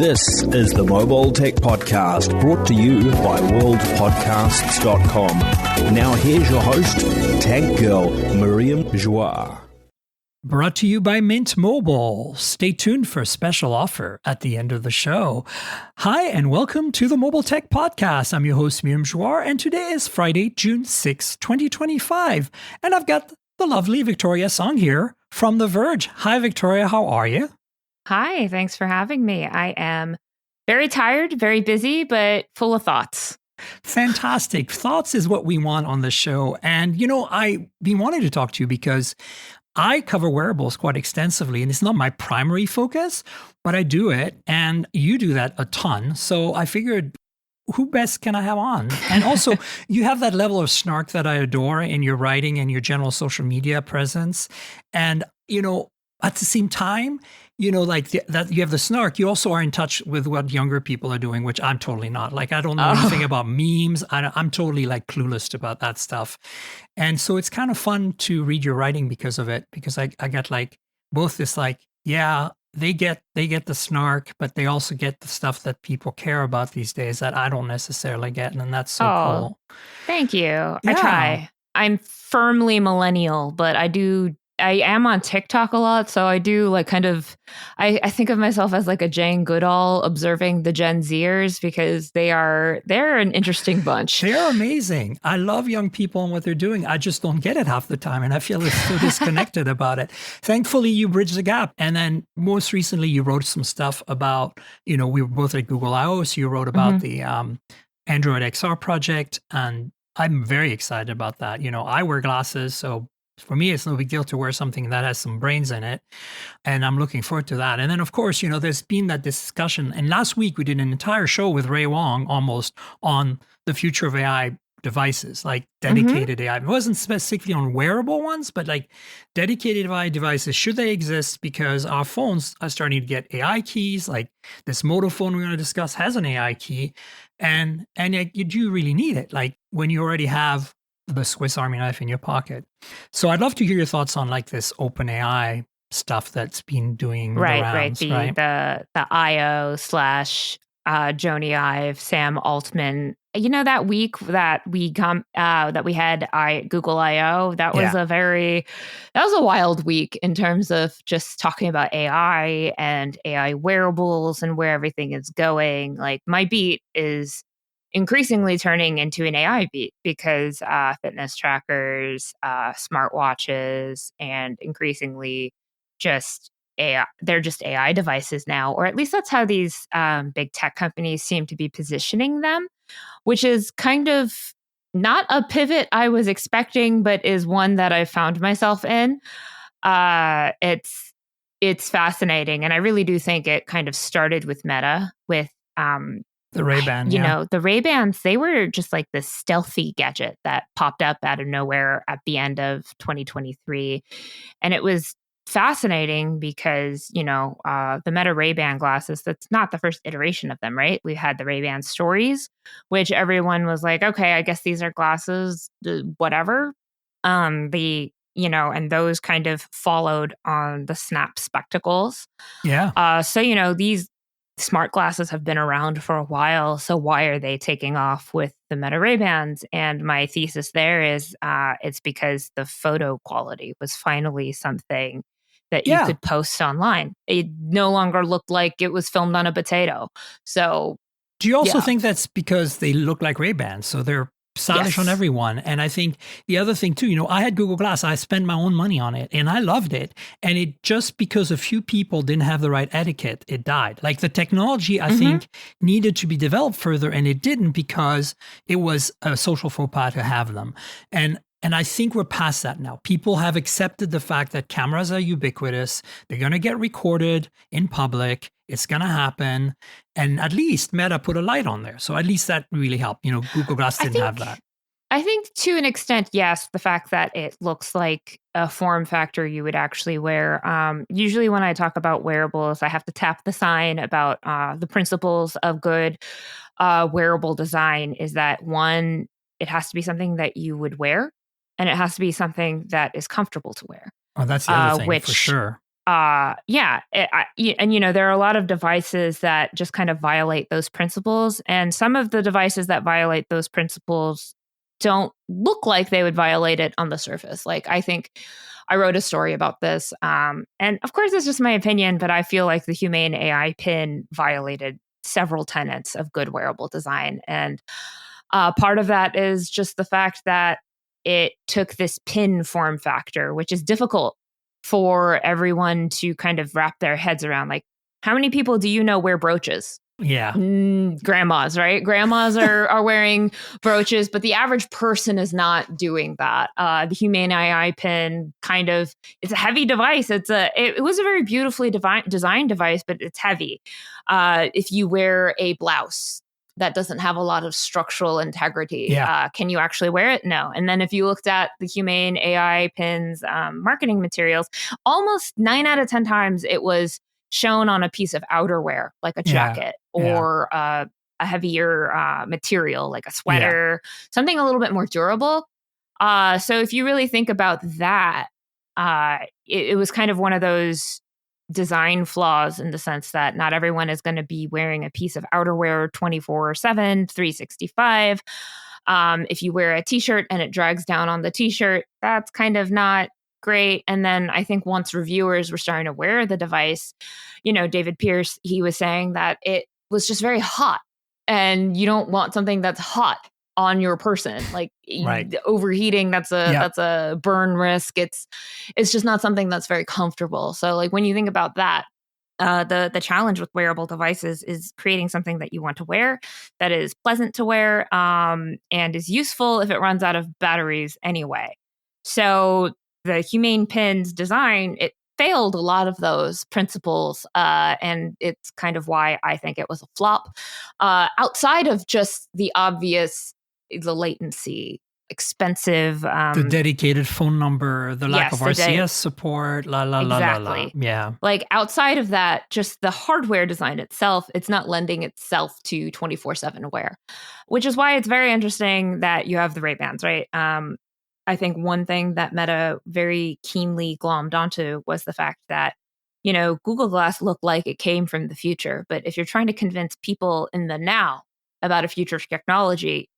This is the Mobile Tech Podcast, brought to you by worldpodcasts.com. Now here's your host, Tech Girl, Miriam Joie. Brought to you by Mint Mobile. Stay tuned for a special offer at the end of the show. Hi, and welcome to the Mobile Tech Podcast. I'm your host, Miriam Joie, and today is Friday, June 6, 2025. And I've got the lovely Victoria Song here from The Verge. Hi, Victoria. How are you? Hi, thanks for having me. I am very tired, very busy, but full of thoughts. Fantastic. Thoughts is what we want on the show. And, I've been wanting to talk to you because I cover wearables quite extensively, and it's not my primary focus, but I do it, and you do that a ton. So I figured, who best can I have on? And also, you have that level of snark that I adore in your writing and your general social media presence. And, at the same time, that you have the snark, you also are in touch with what younger people are doing, which I'm totally not. Like, I don't know anything about memes. I'm totally clueless about that stuff. And so it's kind of fun to read your writing because of it, because I get both this they get the snark, but they also get the stuff that people care about these days that I don't necessarily get. And that's so cool. Thank you. Yeah. I try. I'm firmly millennial, but I am on TikTok a lot, so I do I think of myself as a Jane Goodall observing the Gen Zers because they're an interesting bunch. They're amazing. I love young people and what they're doing. I just don't get it half the time, and I feel so disconnected about it. Thankfully, you bridge the gap. And then most recently, you wrote some stuff about, we were both at Google I/O, so you wrote about the Android XR project, and I'm very excited about that. I wear glasses, so for me, it's no big deal to wear something that has some brains in it. And I'm looking forward to that. And then, of course, there's been that discussion. And last week, we did an entire show with Ray Wong almost on the future of AI devices, dedicated AI. It wasn't specifically on wearable ones, but dedicated AI devices. Should they exist? Because our phones are starting to get AI keys. Like this Moto phone we're going to discuss has an AI key. And you do really need it. When you already have the Swiss Army knife in your pocket. So I'd love to hear your thoughts on this open AI stuff that's been doing the rounds. The IO / Joni Ive, Sam Altman. That week that we had Google I/O, that was a wild week in terms of just talking about AI and AI wearables and where everything is going. My beat is increasingly turning into an AI beat because fitness trackers, smartwatches, and increasingly just AI, they're just AI devices now, or at least that's how these big tech companies seem to be positioning them, which is kind of not a pivot I was expecting, but is one that I found myself in. It's fascinating, and I really do think it kind of started with Meta, with the Ray-Ban, the Ray-Bans, they were just this stealthy gadget that popped up out of nowhere at the end of 2023. And it was fascinating because, the Meta Ray-Ban glasses, that's not the first iteration of them, right? We had the Ray-Ban Stories, which everyone was like, okay, I guess these are glasses, whatever. And those kind of followed on the Snap Spectacles. Yeah. So, these smart glasses have been around for a while, so why are they taking off with the Meta Ray-Bans? And my thesis there is it's because the photo quality was finally something that you could post online. It no longer looked like it was filmed on a potato. So do you also think that's because they look like Ray-Bans, so they're stylish on everyone? And I think the other thing too, I had Google Glass. I spent my own money on it and I loved it. And it just because a few people didn't have the right etiquette, it died. The technology, I think, needed to be developed further, and it didn't because it was a social faux pas to have them. And I think we're past that now. People have accepted the fact that cameras are ubiquitous. They're going to get recorded in public. It's going to happen. And at least Meta put a light on there. So at least that really helped. Google Glass didn't have that. I think to an extent, yes, the fact that it looks like a form factor you would actually wear. Usually when I talk about wearables, I have to tap the sign about the principles of good wearable design is that one, it has to be something that you would wear. And it has to be something that is comfortable to wear. Oh, that's the other thing, for sure. and there are a lot of devices that just kind of violate those principles, and some of the devices that violate those principles don't look like they would violate it on the surface. Like, I think I wrote a story about this, and of course it's just my opinion, but I feel like the Humane AI pin violated several tenets of good wearable design, and part of that is just the fact that it took this pin form factor, which is difficult for everyone to kind of wrap their heads around. Like, how many people do you know wear brooches? Yeah. Grandmas, right? Grandmas are wearing brooches, but the average person is not doing that. The Humane AI pin it's a heavy device. It was a very beautifully designed device, but it's heavy. If you wear a blouse that doesn't have a lot of structural integrity, can you actually wear it? No. And then if you looked at the Humane AI pins marketing materials, almost 9 out of 10 times it was shown on a piece of outerwear, like a jacket or a heavier material, like a sweater, something a little bit more durable. So if you really think about that, it was kind of one of those design flaws in the sense that not everyone is going to be wearing a piece of outerwear 24/7, 365. If you wear a t-shirt and it drags down on the t-shirt, that's kind of not great. And then I think once reviewers were starting to wear the device, David Pierce, he was saying that it was just very hot, and you don't want something that's hot on your person. Like, right. Overheating, that's a burn risk. It's just not something that's very comfortable. So like, when you think about that, the challenge with wearable devices is creating something that you want to wear, that is pleasant to wear, and is useful if it runs out of batteries anyway. So the Humane Pin's design, it failed a lot of those principles, and it's kind of why I think it was a flop. Outside of just the obvious, the latency, expensive, the dedicated phone number, the lack of RCS support, exactly. Yeah. Like, outside of that, just the hardware design itself, it's not lending itself to 24/7 wear, which is why it's very interesting that you have the Ray-Bans, right? I think one thing that Meta very keenly glommed onto was the fact that, Google Glass looked like it came from the future. But if you're trying to convince people in the now about a future technology,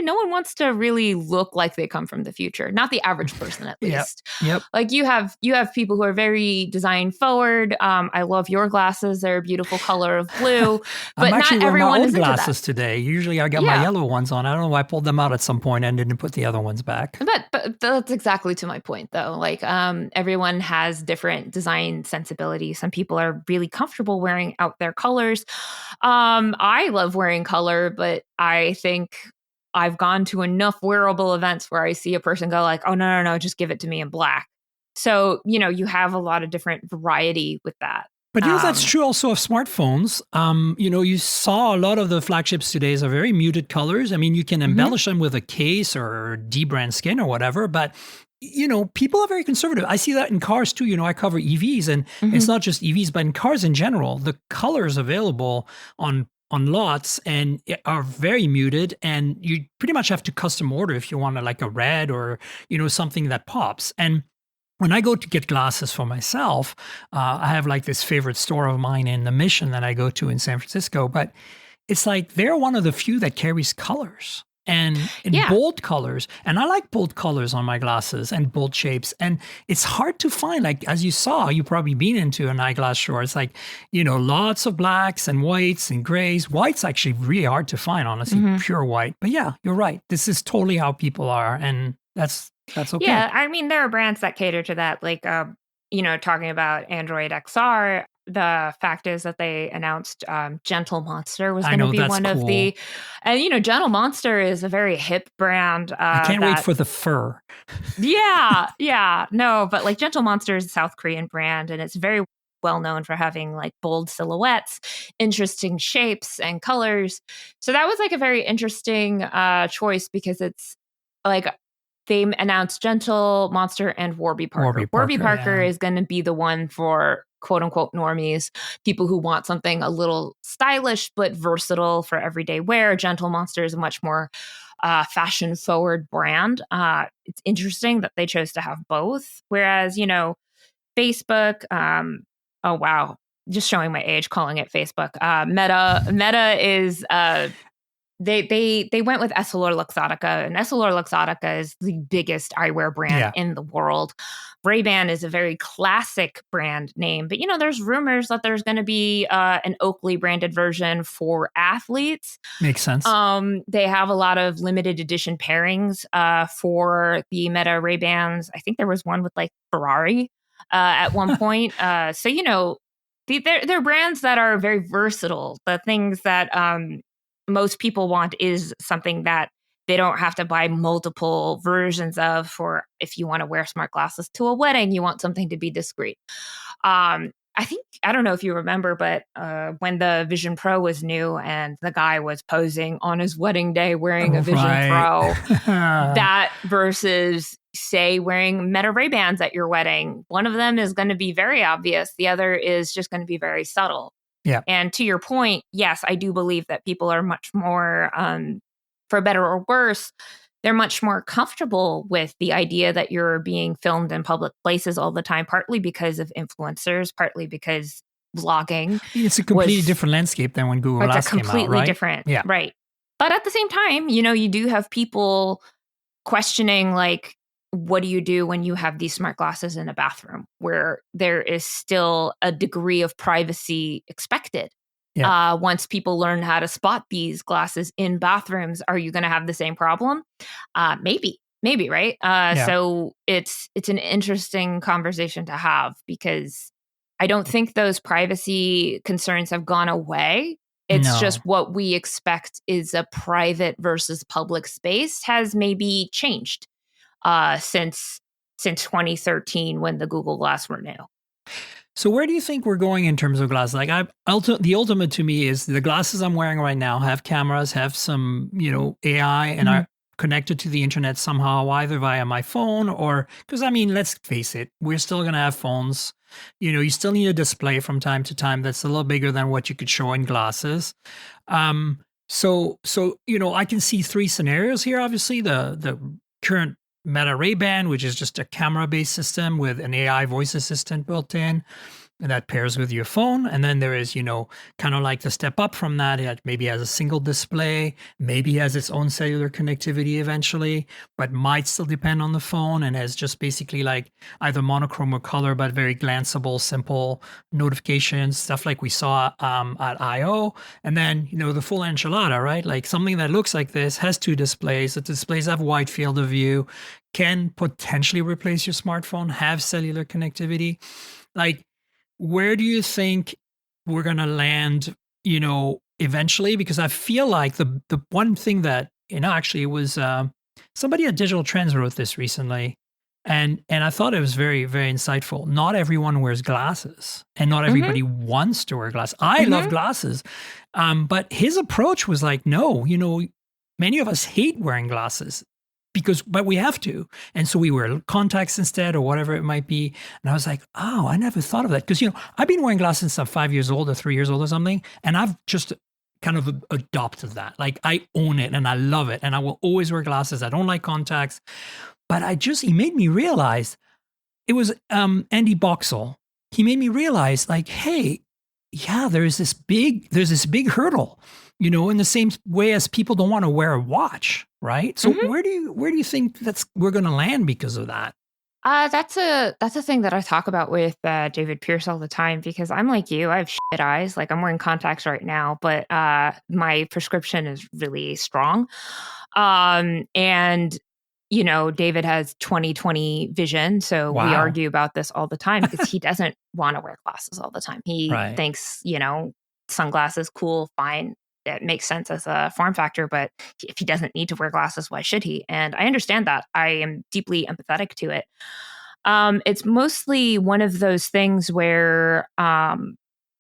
no one wants to really look like they come from the future. Not the average person, at least. Yep. Like, you have people who are very design forward. I love your glasses; they're a beautiful color of blue. But I'm actually not everyone wearing my is old into glasses that today. Usually, I got my yellow ones on. I don't know why I pulled them out at some point and didn't put the other ones back. But that's exactly to my point, though. Like, everyone has different design sensibilities. Some people are really comfortable wearing out their colors. I love wearing color, but I think I've gone to enough wearable events where I see a person go like, oh, no, just give it to me in black. So, you have a lot of different variety with that. But that's true also of smartphones. You saw a lot of the flagships today are very muted colors. I mean, you can embellish them with a case or D-brand skin or whatever, but people are very conservative. I see that in cars too. I cover EVs, and it's not just EVs, but in cars in general, the colors available on lots and are very muted, and you pretty much have to custom order if you want like a red or something that pops. And when I go to get glasses for myself, I have like this favorite store of mine in the Mission that I go to in San Francisco, but it's like they're one of the few that carries colors. And in bold colors. And I like bold colors on my glasses and bold shapes. And it's hard to find, like, as you saw, you've probably been into an eyeglass store. It's like, lots of blacks and whites and grays. White's actually really hard to find, honestly, pure white. But yeah, you're right. This is totally how people are. And that's okay. Yeah, I mean, there are brands that cater to that. Like, talking about Android XR, the fact is that they announced Gentle Monster was going to be one of the, and Gentle Monster is a very hip brand. I can't wait for the fur. No, but like Gentle Monster is a South Korean brand, and it's very well known for having like bold silhouettes, interesting shapes and colors. So that was like a very interesting choice, because it's like, they announced Gentle Monster and Warby Parker. Warby Parker is going to be the one for quote unquote normies, people who want something a little stylish but versatile for everyday wear. Gentle Monster is a much more fashion forward brand. It's interesting that they chose to have both. Whereas, Facebook. Oh wow, just showing my age, calling it Facebook. Meta is they went with EssilorLuxottica, and EssilorLuxottica is the biggest eyewear brand in the world. Ray-Ban is a very classic brand name, but there's rumors that there's going to be an Oakley branded version for athletes. Makes sense. They have a lot of limited edition pairings for the Meta Ray-Bans. I think there was one with like Ferrari at one point. So they're brands that are very versatile. The things that most people want is something that they don't have to buy multiple versions of. For if you want to wear smart glasses to a wedding, you want something to be discreet. I don't know if you remember, but when the Vision Pro was new and the guy was posing on his wedding day wearing a Vision Pro, that versus say wearing Meta Ray-Bans at your wedding, one of them is going to be very obvious. The other is just going to be very subtle. Yeah. And to your point, yes, I do believe that people are much more, for better or worse, they're much more comfortable with the idea that you're being filmed in public places all the time, partly because of influencers, partly because vlogging. It's a completely different landscape than when Google Glass came out, right? It's a completely different, right. But at the same time, you do have people questioning, like, what do you do when you have these smart glasses in a bathroom where there is still a degree of privacy expected? Yeah. Once people learn how to spot these glasses in bathrooms, are you going to have the same problem? Maybe, right? So it's an interesting conversation to have, because I don't think those privacy concerns have gone away. It's just what we expect is a private versus public space has maybe changed since 2013 when the Google Glass were new. So where do you think we're going in terms of glasses? Like the ultimate to me is the glasses I'm wearing right now have cameras, have some, AI, and are connected to the internet somehow, either via my phone or, because let's face it, we're still going to have phones. You still need a display from time to time that's a little bigger than what you could show in glasses. So I can see three scenarios here. Obviously, the current Meta Ray-Ban, which is just a camera-based system with an AI voice assistant built in, and that pairs with your phone. And then there is, kind of like the step up from that. It maybe has a single display, maybe has its own cellular connectivity eventually, but might still depend on the phone, and has just basically like either monochrome or color, but very glanceable, simple notifications, stuff like we saw at I/O. And then, the full enchilada, right? Like something that looks like this has two displays. The displays have wide field of view, can potentially replace your smartphone, have cellular connectivity. Like, where do you think we're going to land, eventually? Because I feel like the one thing that, actually it was somebody at Digital Trends wrote this recently, and I thought it was very, very insightful. Not everyone wears glasses, and not everybody wants to wear glasses. I love glasses. But his approach was like, no, many of us hate wearing glasses. But we have to. And so we wear contacts instead, or whatever it might be. And I was like, oh, I never thought of that. Because, I've been wearing glasses since I'm 5 years old or 3 years old or something. And I've just kind of adopted that. Like, I own it and I love it. And I will always wear glasses. I don't like contacts. But he made me realize, it was Andy Boxall. He made me realize, like, hey, yeah, there's this big hurdle, in the same way as people don't want to wear a watch, right? So where do you think we're going to land because of that? That's a thing that I talk about with David Pierce all the time, because I'm like you. I have shit eyes. Like, I'm wearing contacts right now, but my prescription is really strong. And David has 20/20 vision, so we argue about this all the time, because he doesn't want to wear glasses all the time. He thinks sunglasses cool, fine. It makes sense as a form factor, but if he doesn't need to wear glasses, why should he? And I understand that. I am deeply empathetic to it. It's mostly one of those things where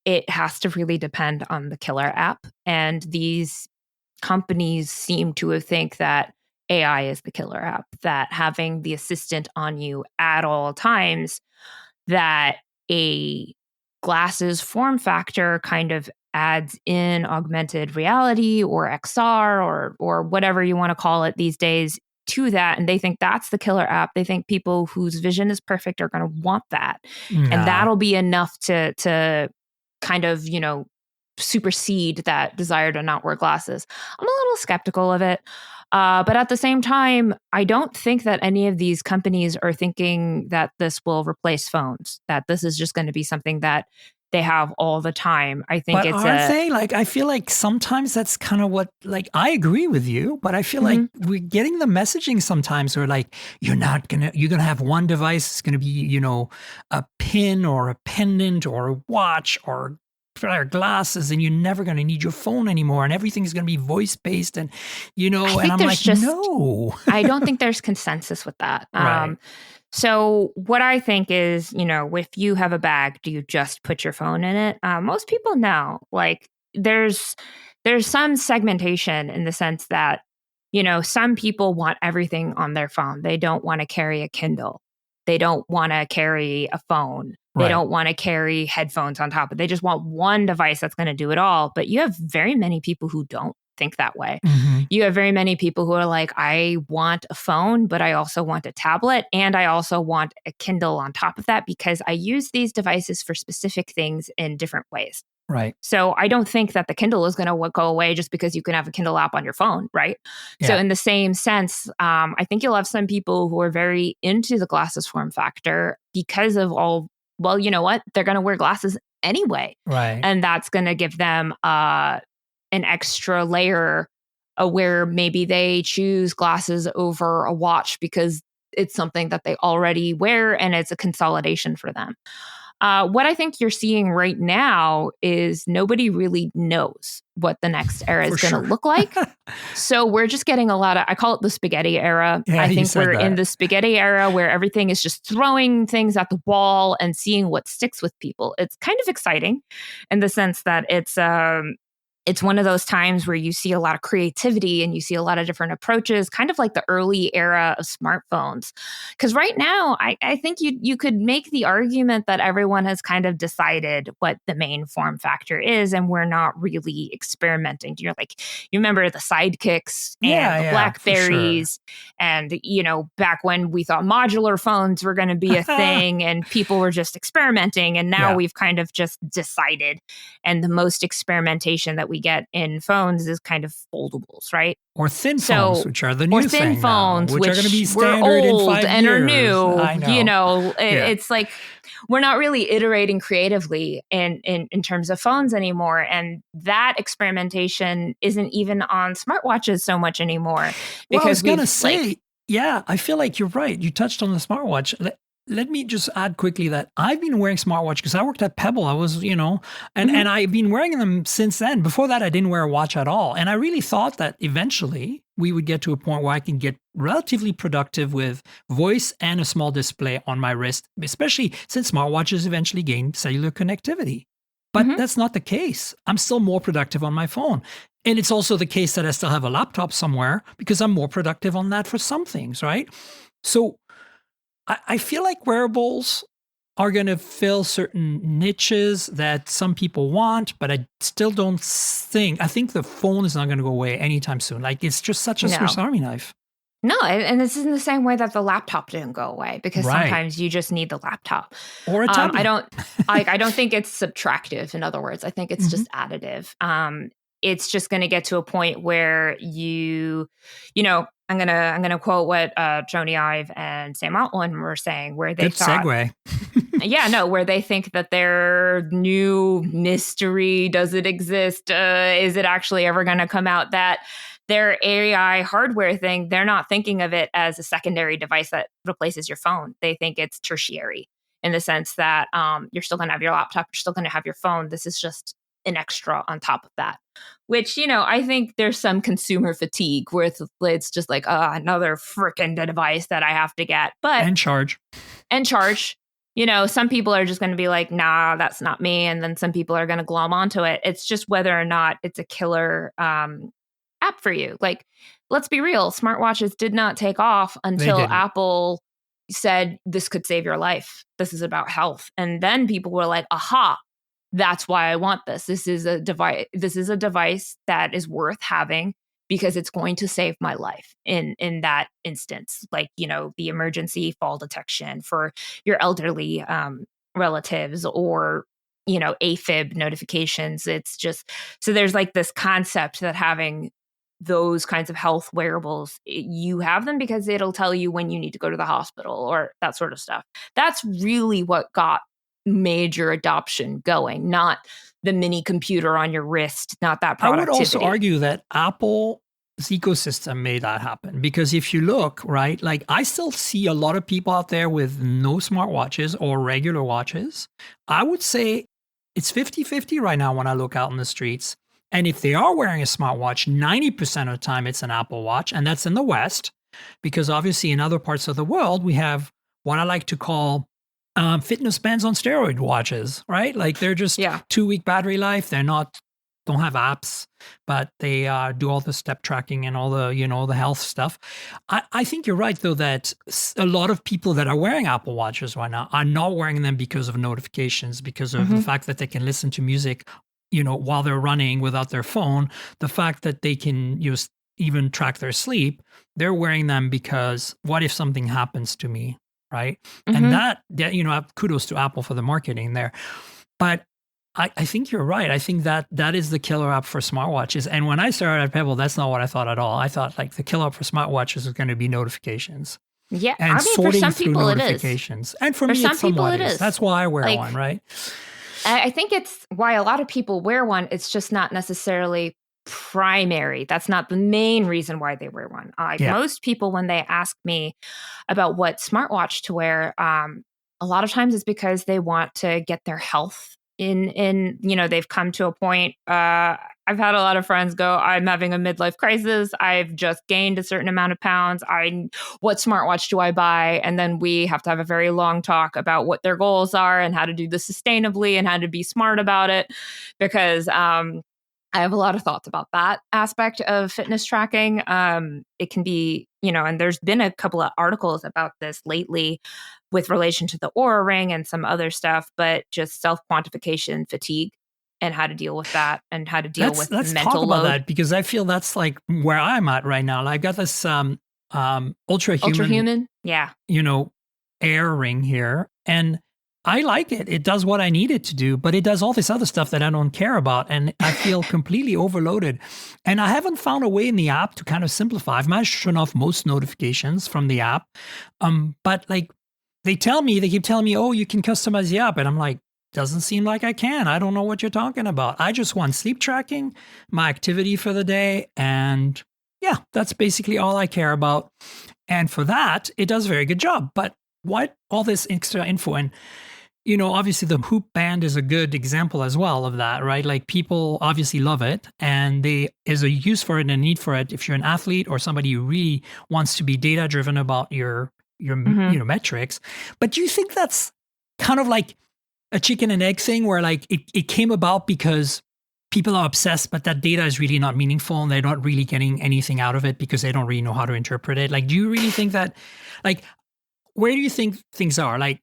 it has to really depend on the killer app. And these companies seem to think that AI is the killer app, that having the assistant on you at all times, that a glasses form factor kind of adds in augmented reality or XR or whatever you want to call it these days to that, and they think that's the killer app. They think people whose vision is perfect are going to want that. No. And that'll be enough to kind of, supersede that desire to not wear glasses. I'm a little skeptical of it. But at the same time, I don't think that any of these companies are thinking that this will replace phones, that this is just going to be something that they have all the time. I think but aren't they? Like, I feel like sometimes that's kind of what, like, I agree with you, but I feel like we're getting the messaging sometimes where like, you're going to have one device. It's going to be, a pin or a pendant or a watch or glasses, and you're never going to need your phone anymore, and everything's going to be voice based, and and I'm like, no. I don't think there's consensus with that. Right. So what I think is, if you have a bag, do you just put your phone in it? Most people know, like there's some segmentation in the sense that, some people want everything on their phone. They don't want to carry a Kindle. They don't want to carry a phone. They don't want to carry headphones on top of it. They just want one device that's going to do it all. But you have very many people who don't think that way. You have very many people who are like, I want a phone, but I also want a tablet, and I also want a Kindle on top of that because I use these devices for specific things in different ways. Right. So I don't think that the Kindle is going to go away just because you can have a Kindle app on your phone, right? Yeah. So in the same sense, I think you'll have some people who are very into the glasses form factor because of all, well, you know what? They're going to wear glasses anyway. Right. And that's going to give them an extra layer where maybe they choose glasses over a watch because it's something that they already wear and it's a consolidation for them. What I think you're seeing right now is nobody really knows what the next era is going to look like. So we're just getting a lot of, I call it the spaghetti era. Yeah, I think we're in the spaghetti era where everything is just throwing things at the wall and seeing what sticks with people. It's kind of exciting in the sense that it's one of those times where you see a lot of creativity and you see a lot of different approaches, kind of like the early era of smartphones. Because right now, I think you could make the argument that everyone has kind of decided what the main form factor is, and we're not really experimenting. You remember the Sidekicks and the Blackberries, and back when we thought modular phones were going to be a thing, and people were just experimenting, and now we've kind of just decided. And the most experimentation that we get in phones is kind of foldables, right? Or thin phones, which are the new thing thin phones, now, which are going to be standard we're old in 5 and years. are new. I know. It's like we're not really iterating creatively in terms of phones anymore, and that experimentation isn't even on smartwatches so much anymore. Because I was going to say, I feel like you're right. You touched on the smartwatch. Let me just add quickly that I've been wearing smartwatch because I worked at Pebble. I was, and I've been wearing them since then. Before that, I didn't wear a watch at all. And I really thought that eventually we would get to a point where I can get relatively productive with voice and a small display on my wrist, especially since smartwatches eventually gain cellular connectivity. But that's not the case. I'm still more productive on my phone. And it's also the case that I still have a laptop somewhere because I'm more productive on that for some things, right? So I feel like wearables are going to fill certain niches that some people want, but I still don't think, I think the phone is not going to go away anytime soon. Like, it's just such a Swiss Army knife. No, and this is in the same way that the laptop didn't go away, because sometimes you just need the laptop or a tablet. I don't think it's subtractive. In other words, I think it's just additive. It's just going to get to a point where I'm gonna quote what Joni Ive and Sam Altman were saying, where they thought, segue. Where they think that their new mystery, does it exist? Is it actually ever going to come out? That their AI hardware thing, they're not thinking of it as a secondary device that replaces your phone. They think it's tertiary in the sense that you're still going to have your laptop, you're still going to have your phone. This is just an extra on top of that, which, I think there's some consumer fatigue where it's just like, another freaking device that I have to get. And charge. Some people are just going to be like, nah, that's not me. And then some people are going to glom onto it. It's just whether or not it's a killer app for you. Like, let's be real. Smartwatches did not take off until Apple said this could save your life. This is about health. And then people were like, aha, that's why I want this. This is a device that is worth having because it's going to save my life in that instance. Like, the emergency fall detection for your elderly relatives, or AFib notifications. It's just, so there's like this concept that having those kinds of health wearables, you have them because it'll tell you when you need to go to the hospital or that sort of stuff. That's really what got major adoption going, not the mini computer on your wrist, not that productivity. I would also argue that Apple's ecosystem made that happen, because if you look, right, like I still see a lot of people out there with no smartwatches or regular watches. I would say it's 50-50 right now when I look out in the streets. And if they are wearing a smartwatch, 90% of the time it's an Apple Watch, and that's in the West, because obviously in other parts of the world, we have what I like to call fitness bands on steroid watches, right? Like they're just 2-week battery life. They're don't have apps, but they do all the step tracking and all the, the health stuff. I think you're right, though, that a lot of people that are wearing Apple Watches right now are not wearing them because of notifications, because of the fact that they can listen to music, while they're running without their phone, the fact that they can even track their sleep. They're wearing them because what if something happens to me, right? And that kudos to Apple for the marketing there. But I think you're right. I think that is the killer app for smartwatches. And when I started at Pebble, that's not what I thought at all. I thought like the killer app for smartwatches is going to be notifications. Yeah, and for some people notifications. And for me, some it somewhat people it is. That's why I wear one, right? I think it's why a lot of people wear one. It's just not necessarily primary. That's not the main reason why they wear one. Most people, when they ask me about what smartwatch to wear, a lot of times it's because they want to get their health in they've come to a point. I've had a lot of friends go, I'm having a midlife crisis. I've just gained a certain amount of pounds. What smartwatch do I buy? And then we have to have a very long talk about what their goals are and how to do this sustainably and how to be smart about it. Because I have a lot of thoughts about that aspect of fitness tracking. It can be, and there's been a couple of articles about this lately with relation to the Oura Ring and some other stuff, but just self-quantification fatigue and how to deal with that and how to deal with mental load. Let's talk about that, because I feel that's like where I'm at right now. I've got this ultra-human, Air ring here, and I like it. It does what I need it to do, but it does all this other stuff that I don't care about. And I feel completely overloaded. And I haven't found a way in the app to kind of simplify. I've managed to turn off most notifications from the app. But like they keep telling me, oh, you can customize the app. And I'm like, doesn't seem like I can. I don't know what you're talking about. I just want sleep tracking, my activity for the day. And yeah, that's basically all I care about. And for that, it does a very good job. But what all this extra info, and obviously the Hoop Band is a good example as well of that, right? Like people obviously love it, and there is a use for it and a need for it if you're an athlete or somebody who really wants to be data driven about your metrics. But do you think that's kind of like a chicken and egg thing where like it came about because people are obsessed, but that data is really not meaningful and they're not really getting anything out of it because they don't really know how to interpret it? Like, do you really think that, like, where do you think things are? Like,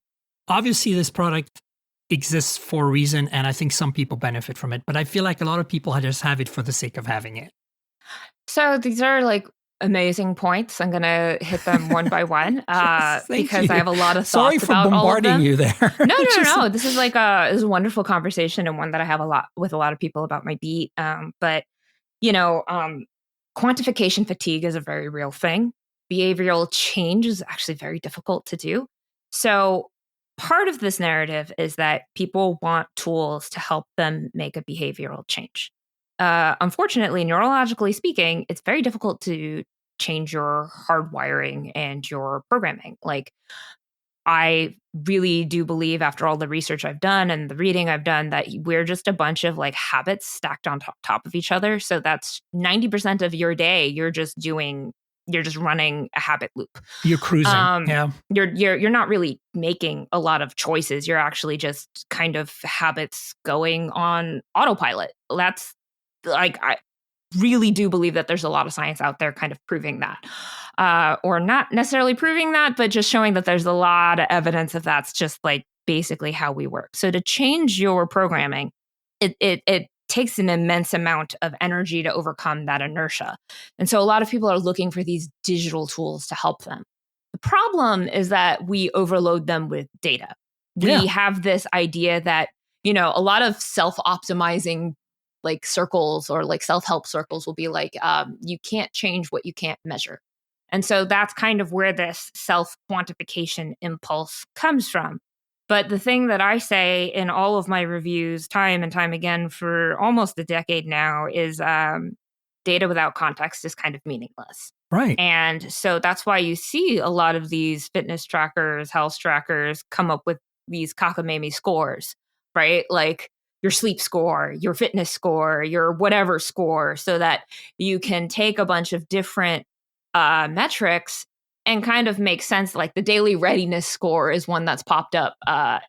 obviously this product exists for a reason, and I think some people benefit from it, but I feel like a lot of people just have it for the sake of having it. So these are like amazing points. I'm going to hit them one by one because I have a lot of thoughts about all of them. Sorry for bombarding you there. No. This is like a wonderful conversation, and one that I have a lot of people about my beat. But quantification fatigue is a very real thing. Behavioral change is actually very difficult to do. So part of this narrative is that people want tools to help them make a behavioral change. Unfortunately, neurologically speaking, it's very difficult to change your hardwiring and your programming. Like, I really do believe, after all the research I've done and the reading I've done, that we're just a bunch of like habits stacked on top of each other. So that's 90% of your day. You're just running a habit loop. You're cruising. Yeah. You're not really making a lot of choices. You're actually just kind of habits going on autopilot. That's like, I really do believe that there's a lot of science out there kind of proving that, or not necessarily proving that, but just showing that there's a lot of evidence of that's just like basically how we work. So to change your programming, it takes an immense amount of energy to overcome that inertia. And so a lot of people are looking for these digital tools to help them. The problem is that we overload them with data. We have this idea that, a lot of self-optimizing like circles or like self-help circles will be like, you can't change what you can't measure. And so that's kind of where this self-quantification impulse comes from. But the thing that I say in all of my reviews time and time again for almost a decade now is data without context is kind of meaningless. Right. And so that's why you see a lot of these fitness trackers, health trackers come up with these cockamamie scores, right? Like your sleep score, your fitness score, your whatever score, so that you can take a bunch of different metrics and kind of make sense. Like the daily readiness score is one that's popped up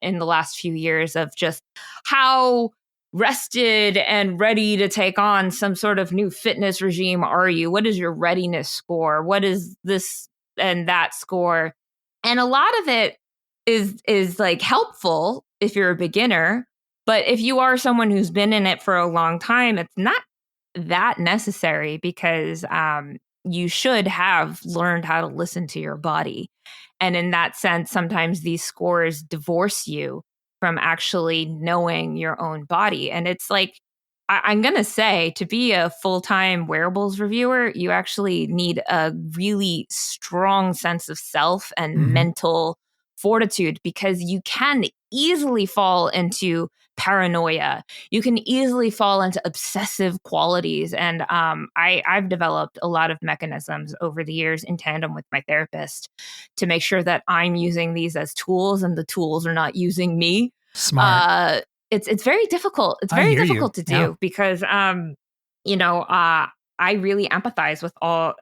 in the last few years of just how rested and ready to take on some sort of new fitness regime are you? What is your readiness score? What is this and that score? And a lot of it is like helpful if you're a beginner, but if you are someone who's been in it for a long time, it's not that necessary because you should have learned how to listen to your body. And in that sense, sometimes these scores divorce you from actually knowing your own body. And it's like, I'm going to say, to be a full-time wearables reviewer, you actually need a really strong sense of self and mental fortitude, because you can easily fall into paranoia. You can easily fall into obsessive qualities. And I've developed a lot of mechanisms over the years in tandem with my therapist to make sure that I'm using these as tools and the tools are not using me. Smart. It's very difficult. It's very difficult to do because, I really empathize with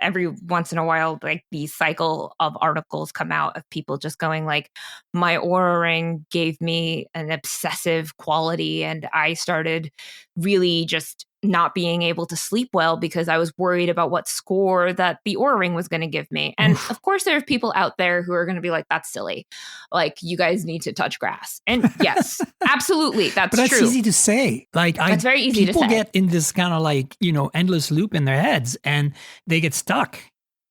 every once in a while, like these cycle of articles come out of people just going like, my Oura Ring gave me an obsessive quality and I started really just not being able to sleep well because I was worried about what score that the Oura Ring was going to give me. And of course, there are people out there who are going to be like, that's silly. Like, you guys need to touch grass. And yes, absolutely. That's true. But that's easy to say. Like, that's very easy to say. People get in this kind of like, endless loop in their heads and they get stuck,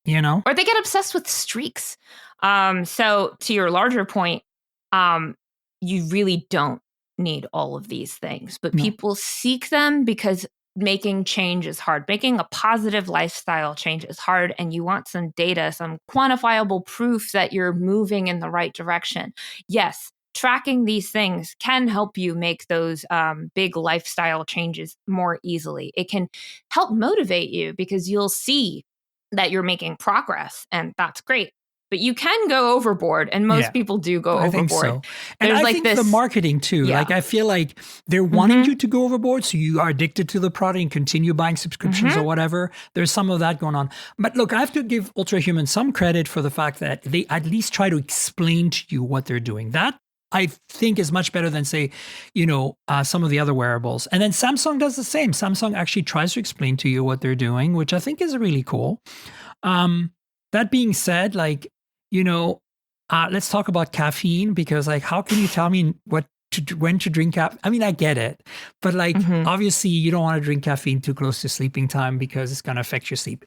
Or they get obsessed with streaks. So to your larger point, you really don't need all of these things, but people seek them because making change is hard. Making a positive lifestyle change is hard, and you want some data, some quantifiable proof that you're moving in the right direction. Yes, tracking these things can help you make those big lifestyle changes more easily. It can help motivate you because you'll see that you're making progress, and that's great. But you can go overboard, and most people do go overboard. I think so. And I think the marketing too. Yeah. Like, I feel like they're wanting you to go overboard, so you are addicted to the product and continue buying subscriptions or whatever. There's some of that going on. But look, I have to give Ultrahuman some credit for the fact that they at least try to explain to you what they're doing. That, I think, is much better than, say, some of the other wearables. And then Samsung does the same. Samsung actually tries to explain to you what they're doing, which I think is really cool. That being said, like, let's talk about caffeine, because like, how can you tell me when to drink caffeine? I mean, I get it, but like, obviously you don't want to drink caffeine too close to sleeping time because it's going to affect your sleep.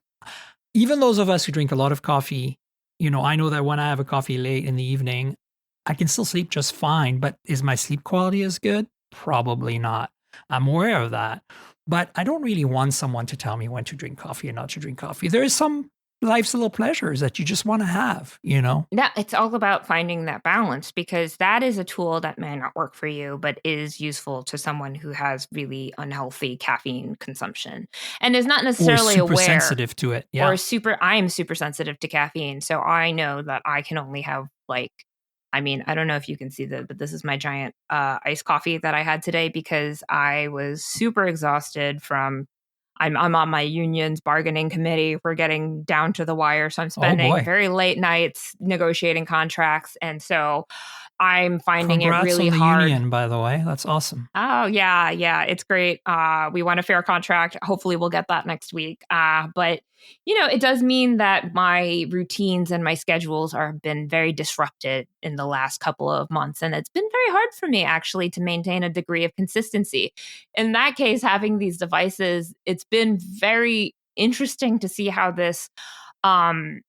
Even those of us who drink a lot of coffee, I know that when I have a coffee late in the evening, I can still sleep just fine, but is my sleep quality as good? Probably not. I'm aware of that, but I don't really want someone to tell me when to drink coffee and not to drink coffee. There is some life's little pleasures that you just want to have, Yeah, it's all about finding that balance, because that is a tool that may not work for you, but is useful to someone who has really unhealthy caffeine consumption and is not necessarily super aware. sensitive to it. Yeah. I'm super sensitive to caffeine. So I know that I can only have I don't know if you can see but this is my giant iced coffee that I had today because I was super exhausted from I'm on my union's bargaining committee. We're getting down to the wire. So I'm spending very late nights negotiating contracts. And so I'm finding it Congrats really on the hard. union, by the way. That's awesome. Oh, yeah, it's great. We won a fair contract. Hopefully we'll get that next week. But, it does mean that my routines and my schedules have been very disrupted in the last couple of months. And it's been very hard for me, actually, to maintain a degree of consistency. In that case, having these devices, it's been very interesting to see how this um,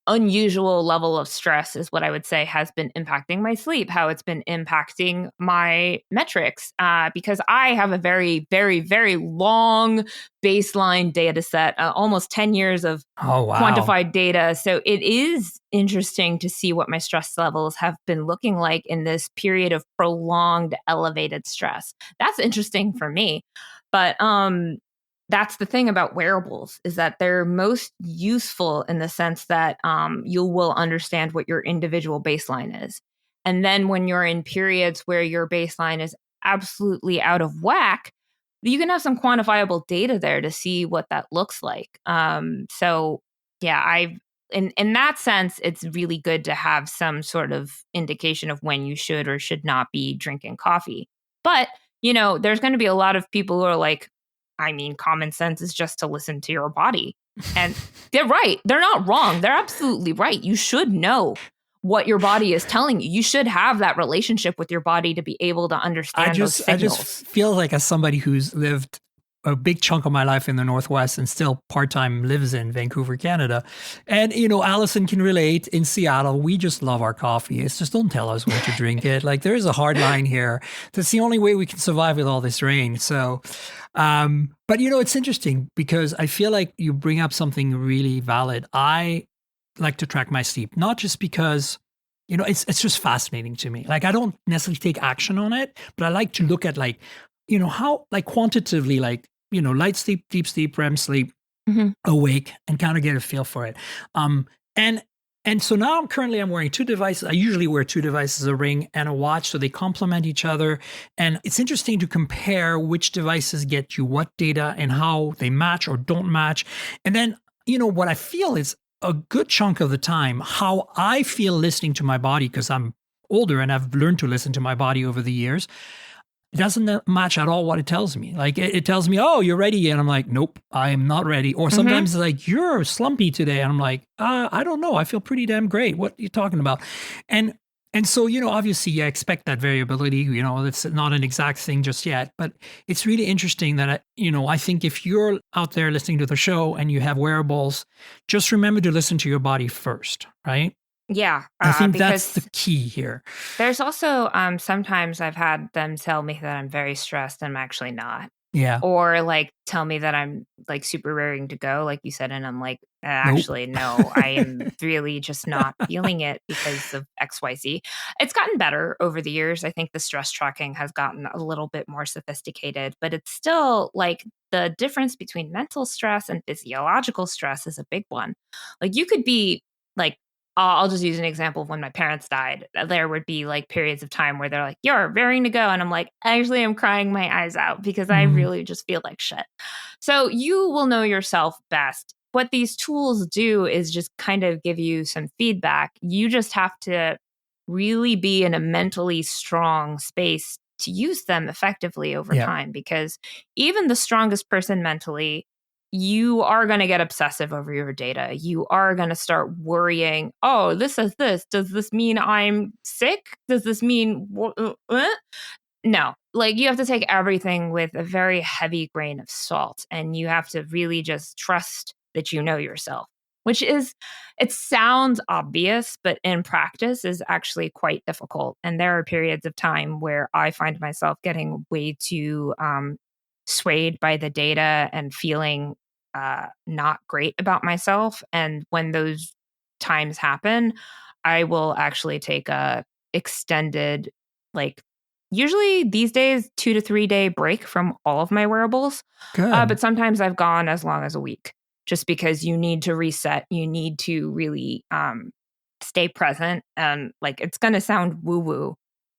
unusual level of stress is what I would say has been impacting my sleep, how it's been impacting my metrics, because I have a very, very, very long baseline data set, almost 10 years of quantified data. So it is interesting to see what my stress levels have been looking like in this period of prolonged elevated stress. That's interesting for me. But that's the thing about wearables, is that they're most useful in the sense that you will understand what your individual baseline is. And then when you're in periods where your baseline is absolutely out of whack, you can have some quantifiable data there to see what that looks like. So yeah, in that sense, it's really good to have some sort of indication of when you should or should not be drinking coffee. But, there's going to be a lot of people who are like, common sense is just to listen to your body. And they're right. They're not wrong. They're absolutely right. You should know what your body is telling you. You should have that relationship with your body to be able to understand those signals. I just feel like, as somebody who's lived a big chunk of my life in the Northwest and still part-time lives in Vancouver, Canada. And, Allison can relate. In Seattle, we just love our coffee. It's just, don't tell us when to drink it. Like, there is a hard line here. That's the only way we can survive with all this rain. So, but it's interesting because I feel like you bring up something really valid. I like to track my sleep, not just because, it's just fascinating to me. Like, I don't necessarily take action on it, but I like to look at how quantitatively, light sleep, deep sleep, REM sleep, awake, and kind of get a feel for it. And so now I'm wearing two devices. I usually wear two devices, a ring and a watch, so they complement each other. And it's interesting to compare which devices get you what data and how they match or don't match. And then, what I feel is a good chunk of the time, how I feel listening to my body, because I'm older and I've learned to listen to my body over the years, doesn't match at all what it tells me. Like, it tells me, oh, you're ready. And I'm like, nope, I am not ready. Or sometimes it's like, you're slumpy today. And I'm like, I don't know. I feel pretty damn great. What are you talking about? And so, obviously I expect that variability, it's not an exact thing just yet, but it's really interesting that, I think if you're out there listening to the show and you have wearables, just remember to listen to your body first, right? Yeah. I think that's the key here. There's also sometimes I've had them tell me that I'm very stressed and I'm actually not. Yeah. Or tell me that I'm super raring to go, like you said. And I'm like, actually, no, I am really just not feeling it because of XYZ. It's gotten better over the years. I think the stress tracking has gotten a little bit more sophisticated, but it's still the difference between mental stress and physiological stress is a big one. You could be I'll just use an example of when my parents died. There would be periods of time where they're like, you're raring to go. And I'm like, actually, I'm crying my eyes out because I really just feel like shit. So you will know yourself best. What these tools do is just kind of give you some feedback. You just have to really be in a mentally strong space to use them effectively over time, because even the strongest person mentally, you are going to get obsessive over your data. You are going to start worrying, oh, this is this. Does this mean I'm sick? Does this mean... No, you have to take everything with a very heavy grain of salt, and you have to really just trust that you know yourself, which it sounds obvious, but in practice is actually quite difficult. And there are periods of time where I find myself getting way too swayed by the data and feeling not great about myself. And when those times happen, I will actually take a extended, usually these days, 2 to 3 day break from all of my wearables. Good. But sometimes I've gone as long as a week, just because you need to reset. You need to really stay present. And it's going to sound woo woo,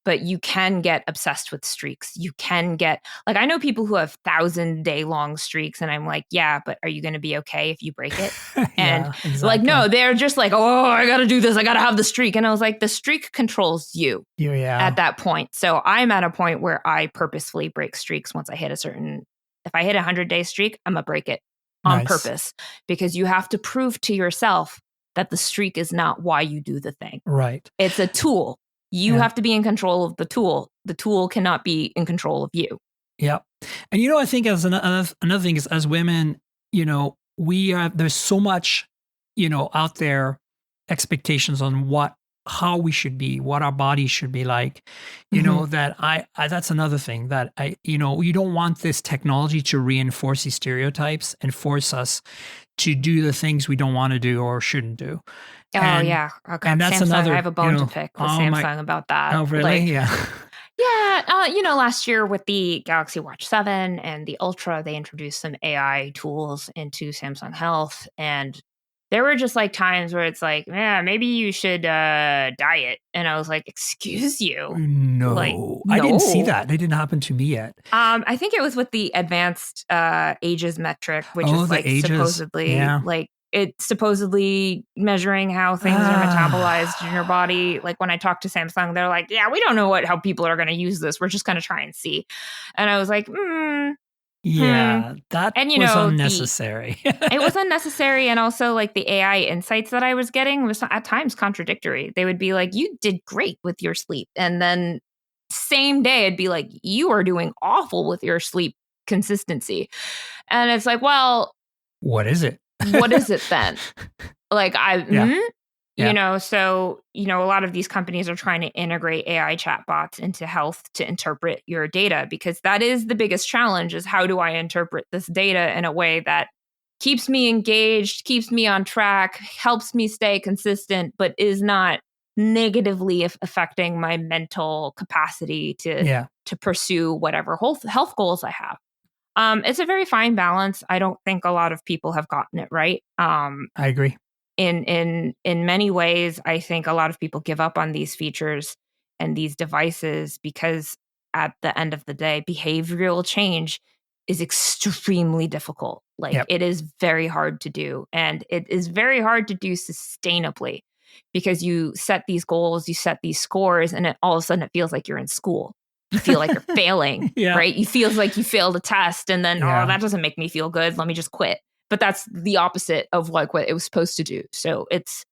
but you can get obsessed with streaks. You can get, like, I know people who have 1,000-day long streaks, and I'm like, yeah, but are you going to be okay if you break it? And exactly. like, no, they're just like, oh, I got to do this. I got to have the streak. And I was like, the streak controls you at that point. So I'm at a point where I purposefully break streaks once I hit if I hit a 100-day streak, I'm going to break it on purpose, because you have to prove to yourself that the streak is not why you do the thing. Right. It's a tool. You have to be in control of the tool. The tool cannot be in control of you. Yeah. And, I think as another thing is, as women, there's so much, out there, expectations on how we should be, what our bodies should be like, that I that's another thing that you don't want this technology to reinforce these stereotypes and force us to do the things we don't want to do or shouldn't do. Yeah. Okay. And that's Samsung, another, I have a bone to pick with Samsung about that. Oh, really? Yeah. Yeah. Last year with the Galaxy Watch 7 and the Ultra, they introduced some AI tools into Samsung Health. And there were just like times where it's like, yeah, maybe you should diet. And I was like, excuse you? No. I didn't see that. It didn't happen to me yet. I think it was with the advanced ages metric, which is like supposedly like it's supposedly measuring how things are metabolized in your body. Like when I talked to Samsung, they're like, yeah, we don't know how people are going to use this. We're just going to try and see. And I was like, that was unnecessary. It was unnecessary. And also like the AI insights that I was getting was at times contradictory. They would be like, you did great with your sleep. And then same day it'd be like, you are doing awful with your sleep consistency. And it's like, well, what is it? What is it then? Like so, a lot of these companies are trying to integrate AI chatbots into health to interpret your data, because that is the biggest challenge, is how do I interpret this data in a way that keeps me engaged, keeps me on track, helps me stay consistent, but is not negatively affecting my mental capacity to pursue whatever health goals I have. It's a very fine balance. I don't think a lot of people have gotten it right. I agree. In many ways, I think a lot of people give up on these features and these devices because at the end of the day, behavioral change is extremely difficult. It is very hard to do. And it is very hard to do sustainably, because you set these goals, you set these scores, and all of a sudden it feels like you're in school. You feel like you're failing, right? You feel like you failed a test, and then, that doesn't make me feel good. Let me just quit. But that's the opposite of like what it was supposed to do. So this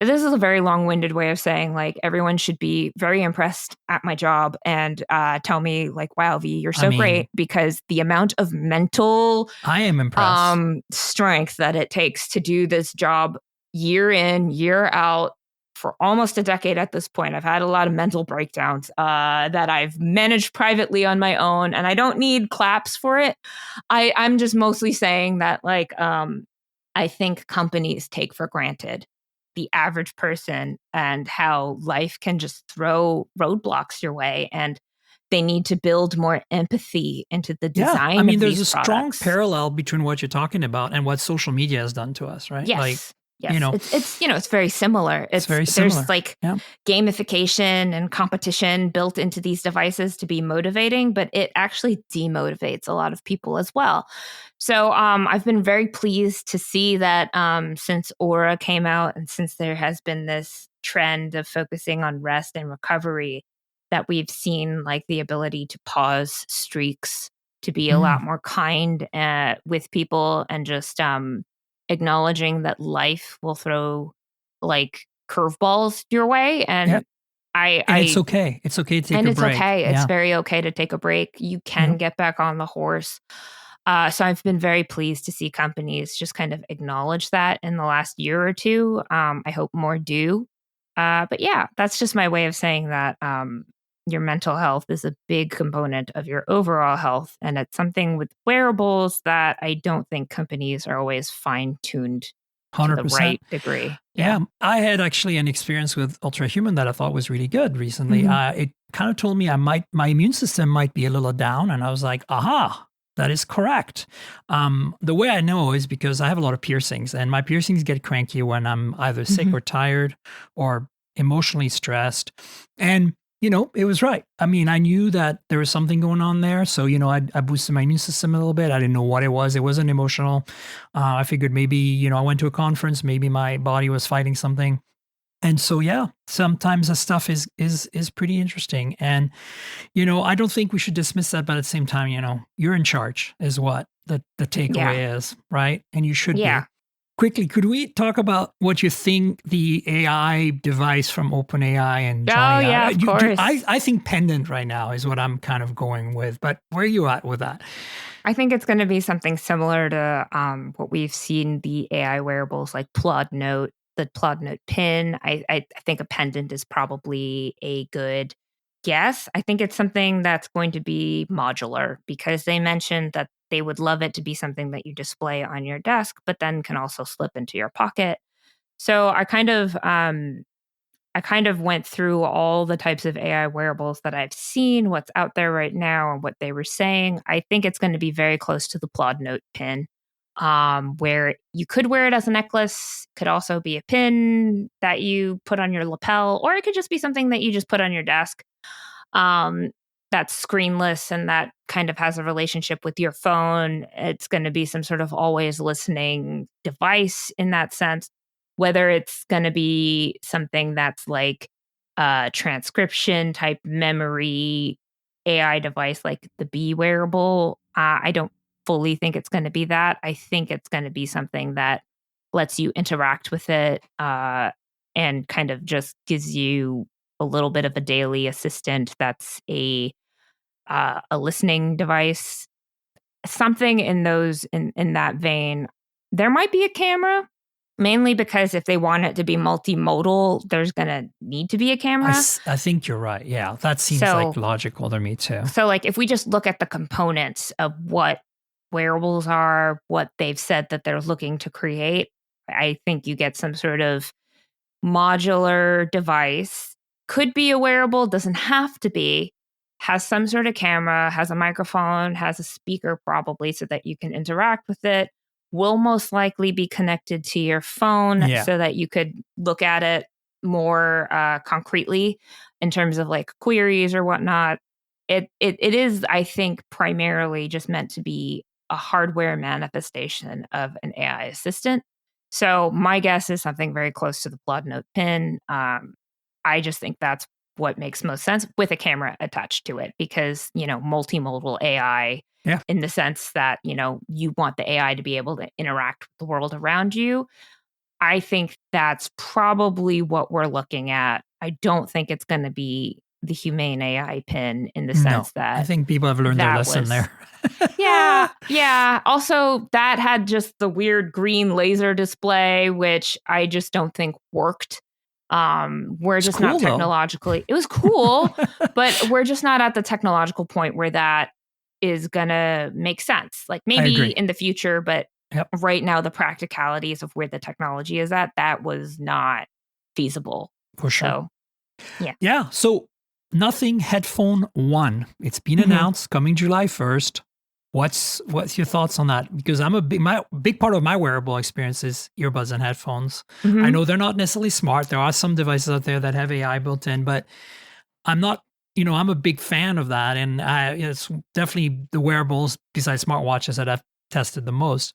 is a very long-winded way of saying like everyone should be very impressed at my job and tell me like, wow, V, you're so great, because the amount of mental I am impressed strength that it takes to do this job year in, year out, for almost a decade at this point. I've had a lot of mental breakdowns that I've managed privately on my own, and I don't need claps for it. I'm just mostly saying that I think companies take for granted the average person and how life can just throw roadblocks your way, and they need to build more empathy into the design of these there's a products. strong parallel between what you're talking about and what social media has done to us, right? Yes. Yes, it's very similar. It's very similar. There's like gamification and competition built into these devices to be motivating, but it actually demotivates a lot of people as well. So I've been very pleased to see that since Aura came out, and since there has been this trend of focusing on rest and recovery, that we've seen like the ability to pause streaks, to be a lot more kind with people, and just acknowledging that life will throw like curveballs your way. And it's okay. It's okay to take a break. And it's okay. It's very okay to take a break. You can get back on the horse. So I've been very pleased to see companies just kind of acknowledge that in the last year or two. I hope more do. But yeah, that's just my way of saying that your mental health is a big component of your overall health. And it's something with wearables that I don't think companies are always fine-tuned 100%. To the right degree. Yeah. I had actually an experience with Ultrahuman that I thought was really good recently. It kind of told me my immune system might be a little down. And I was like, aha, that is correct. The way I know is because I have a lot of piercings, and my piercings get cranky when I'm either sick or tired or emotionally stressed. And it was right. I mean, I knew that there was something going on there. So, I boosted my immune system a little bit. I didn't know what it was. It wasn't emotional. I figured maybe, I went to a conference, maybe my body was fighting something. And so, yeah, sometimes the stuff is pretty interesting. And, I don't think we should dismiss that. But at the same time, you're in charge is what the takeaway is, right? And you should be. Quickly, could we talk about what you think the AI device from OpenAI and Johnny? Oh, yeah, of course. I think pendant right now is what I'm kind of going with. But where are you at with that? I think it's going to be something similar to what we've seen the AI wearables like Plod Note, the Plod Note pin. I think a pendant is probably a good guess. I think it's something that's going to be modular because they mentioned that they would love it to be something that you display on your desk, but then can also slip into your pocket. So I kind of went through all the types of AI wearables that I've seen, what's out there right now, and what they were saying. I think it's going to be very close to the Plod Note pin, where you could wear it as a necklace, could also be a pin that you put on your lapel, or it could just be something that you just put on your desk. That's screenless and that kind of has a relationship with your phone. It's going to be some sort of always listening device in that sense. Whether it's going to be something that's like a transcription type memory AI device like the Bee wearable, I don't fully think it's going to be that. I think it's going to be something that lets you interact with it and kind of just gives you a little bit of a daily assistant that's a listening device, something in that vein. There might be a camera, mainly because if they want it to be multimodal, there's going to need to be a camera. I think you're right. Yeah, that seems like logical to me too. So like if we just look at the components of what wearables are, what they've said that they're looking to create, I think you get some sort of modular device. Could be a wearable, doesn't have to be. Has some sort of camera, has a microphone, has a speaker probably so that you can interact with it. Will most likely be connected to your phone so that you could look at it more concretely in terms of like queries or whatnot. It is, I think, primarily just meant to be a hardware manifestation of an AI assistant. So my guess is something very close to the Plod Note pin. I just think that's what makes most sense with a camera attached to it because, multimodal AI in the sense that, you want the AI to be able to interact with the world around you. I think that's probably what we're looking at. I don't think it's going to be the humane AI pin in the sense that I think people have learned their lesson there. Yeah. Also, that had just the weird green laser display, which I just don't think worked. We're just not technologically. It was cool, but we're just not at the technological point where that is gonna make sense. Like maybe in the future, but right now the practicalities of where the technology is at, that was not feasible. For sure. So, yeah. So Nothing Headphone 1. It's been announced coming July 1st. What's your thoughts on that? Because I'm my big part of my wearable experience is earbuds and headphones. I know they're not necessarily smart. There are some devices out there that have AI built in, but I'm not, I'm a big fan of that. And it's definitely the wearables besides smartwatches that I've tested the most.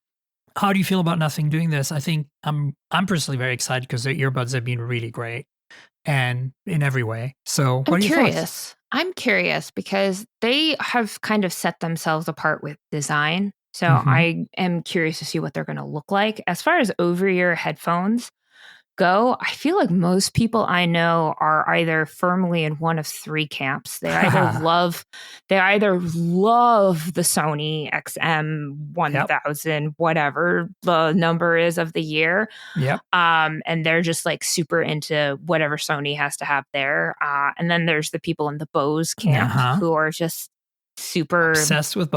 How do you feel about Nothing doing this? I think I'm personally very excited because their earbuds have been really great and in every way. So what are your thoughts? I'm curious because they have kind of set themselves apart with design. So I am curious to see what they're going to look like. As far as over-ear headphones go, I feel like most people I know are either firmly in one of three camps. They either love the Sony XM1000, whatever the number is of the year. And they're just like super into whatever Sony has to have there. And then there's the people in the Bose camp who are just super obsessed with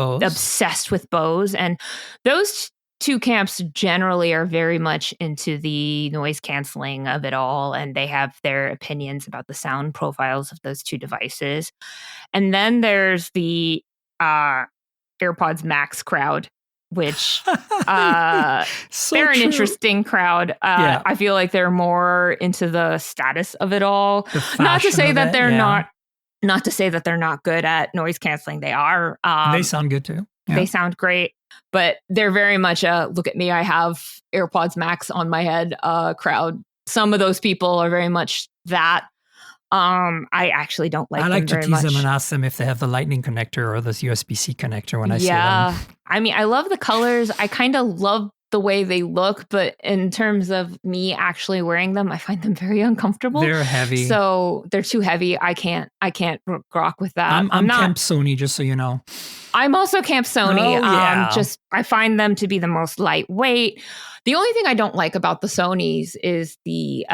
Bose. And those two camps generally are very much into the noise canceling of it all, and they have their opinions about the sound profiles of those two devices. And then there's the AirPods Max crowd, which they're an interesting crowd. I feel like they're more into the status of it all. Not to say that they're not Not to say that they're not good at noise canceling. They are. They sound good too. Yeah. They sound great, but they're very much a look at me, I have AirPods Max on my head crowd. Some of those people are very much that. I actually don't like them very much. I like to tease them and ask them if they have the lightning connector or this USB-C connector when I see them. I mean, I love the colors. I kind of love the way they look, but in terms of me actually wearing them, I find them very uncomfortable. They're heavy. So they're too heavy. I can't rock with that. I'm not Camp Sony, just so you know. I'm also Camp Sony. Oh, yeah. I find them to be the most lightweight. The only thing I don't like about the Sonys is the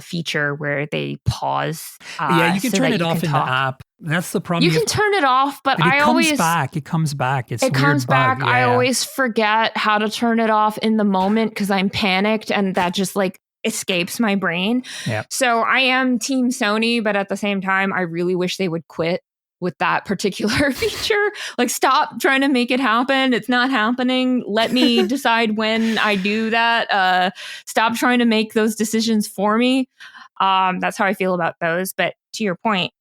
feature where they pause. You can turn it off in the app. That's the problem. You can turn it off, but it comes back. It comes back. It comes back. Yeah. I always forget how to turn it off in the moment because I'm panicked, and that just like escapes my brain. Yeah. So I am Team Sony, but at the same time, I really wish they would quit with that particular feature. Like, stop trying to make it happen. It's not happening. Let me decide when I do that. Stop trying to make those decisions for me. That's how I feel about those. But to your point,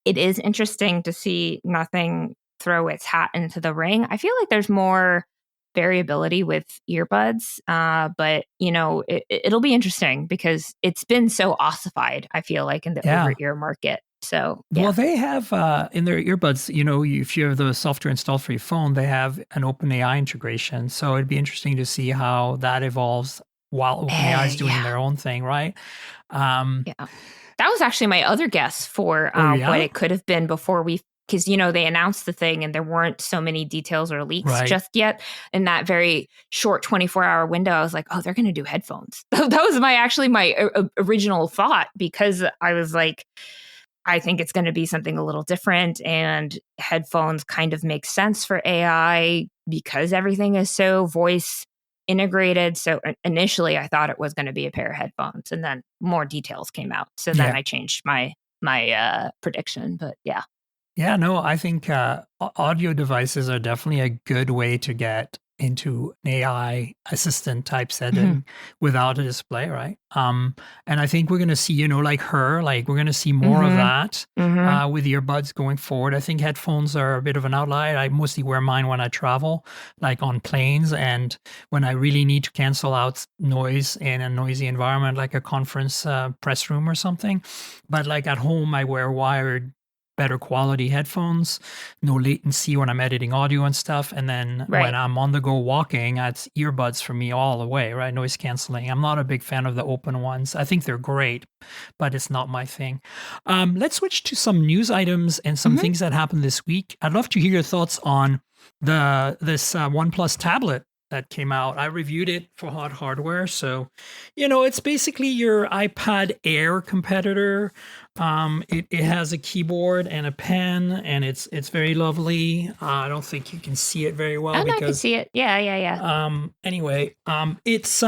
it is interesting to see nothing throw its hat into the ring. I feel like there's more variability with earbuds, but it'll be interesting because it's been so ossified, I feel like, in the over-ear market. So, Well, they have in their earbuds, if you have the software installed for your phone, they have an OpenAI integration. So it'd be interesting to see how that evolves while OpenAI is doing their own thing, right? That was actually my other guess for what it could have been before because, they announced the thing and there weren't so many details or leaks just yet. In that very short 24-hour window, I was like, oh, they're going to do headphones. That was my original thought, because I was like, I think it's going to be something a little different, and headphones kind of make sense for AI because everything is so voice integrated. So initially I thought it was going to be a pair of headphones, and then more details came out. So then I changed my prediction, but yeah. Yeah, no, I think audio devices are definitely a good way to get into an AI assistant type setting without a display, right? And I think we're going to see, we're going to see more of that with earbuds going forward. I think headphones are a bit of an outlier. I mostly wear mine when I travel, like on planes, and when I really need to cancel out noise in a noisy environment, like a conference press room or something. But like at home, I wear wired, better quality headphones, no latency when I'm editing audio and stuff. And then when I'm on the go walking, it's earbuds for me all the way, right? Noise canceling. I'm not a big fan of the open ones. I think they're great, but it's not my thing. Let's switch to some news items and some things that happened this week. I'd love to hear your thoughts on this OnePlus tablet that came out. I reviewed it for Hot Hardware. So, it's basically your iPad Air competitor. It has a keyboard and a pen, and it's very lovely. I don't think you can see it very well. I can see it. Yeah. Anyway, it's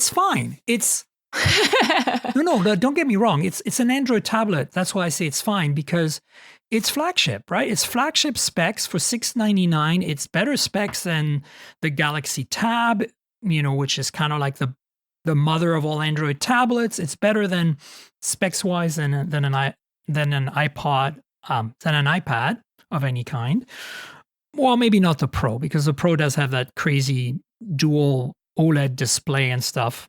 fine. It's no, don't get me wrong. It's an Android tablet. That's why I say it's fine, because it's flagship, right? It's flagship specs for $699. It's better specs than the Galaxy Tab, which is kind of like the mother of all Android tablets. It's better than specs-wise than an iPad of any kind. Well, maybe not the Pro, because the Pro does have that crazy dual OLED display and stuff.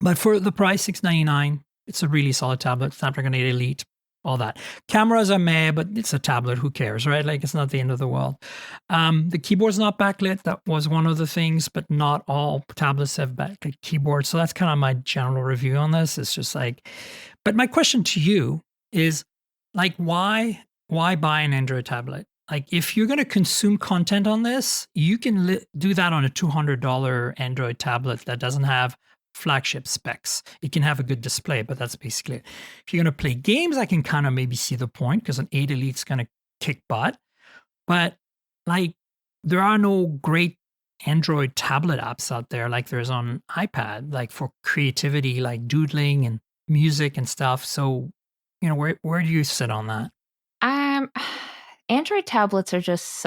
But for the price, $699, it's a really solid tablet. Snapdragon 8 Elite, all that. Cameras are meh, but it's a tablet. Who cares, right? Like, it's not the end of the world. The keyboard's not backlit. That was one of the things, but not all tablets have backlit keyboards. So that's kind of my general review on this. It's just like, but my question to you is, like, why buy an Android tablet? Like, if you're going to consume content on this, you can do that on a $200 Android tablet that doesn't have flagship specs. It can have a good display, but that's basically it. If you're going to play games, I can kind of maybe see the point, because an 8 Elite's going to kick butt. But like, there are no great Android tablet apps out there like there's on iPad, like for creativity, like doodling and music and stuff. So, where do you sit on that? Android tablets are just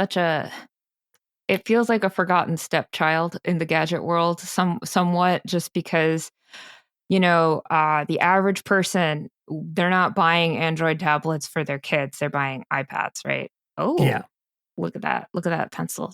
it feels like a forgotten stepchild in the gadget world, somewhat, just because, the average person they're not buying Android tablets for their kids. They're buying iPads, right? Oh, Yeah. look at that. Look at that pencil.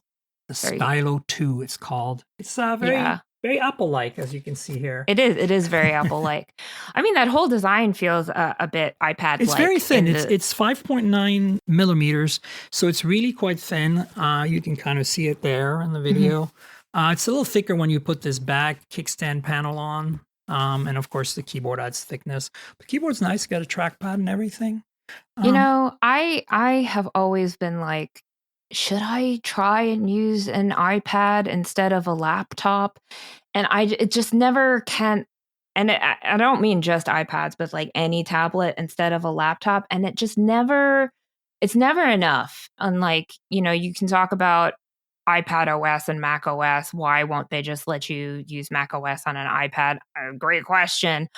The Very- Stylo 2, it's called. It's very, Yeah. very Apple-like, as you can see here. It is. It is very Apple-like. I mean, that whole design feels a bit iPad-like. It's very thin. It's 5.9 millimeters, so it's really quite thin. You can kind of see it there in the video. It's a little thicker when you put this back kickstand panel on. And of course, the keyboard adds thickness. The keyboard's nice. Got a trackpad and everything. You know, I have always been like, should I try and use an iPad instead of a laptop? And it just never can. And I don't mean just iPads, but like any tablet instead of a laptop. And it just never, it's never enough. Unlike, you know, you can talk about iPad OS and Mac OS. Why won't they just let you use Mac OS on an iPad? Great question.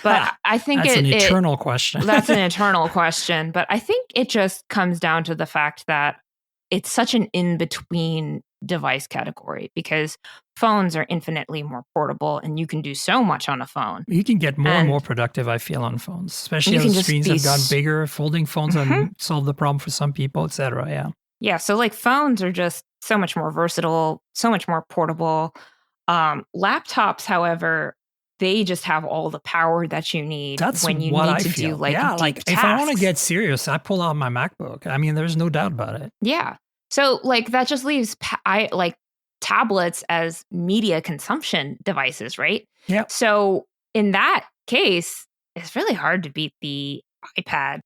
But I think that's an eternal question. That's an eternal question. But I think it just comes down to the fact that it's such an in-between device category because phones are infinitely more portable and you can do so much on a phone. You can get more and more productive, I feel, on phones, especially as the screens have gotten bigger. Folding phones have solved the problem for some people, etc. Yeah. Yeah. So like phones are just so much more versatile, so much more portable. Laptops, however, they just have all the power that you need when you need to do like deep tasks. If I want to get serious, I pull out my MacBook. I mean, there's no doubt about it. Yeah. So like that just leaves like tablets as media consumption devices, right? Yeah. So in that case, it's really hard to beat the iPad.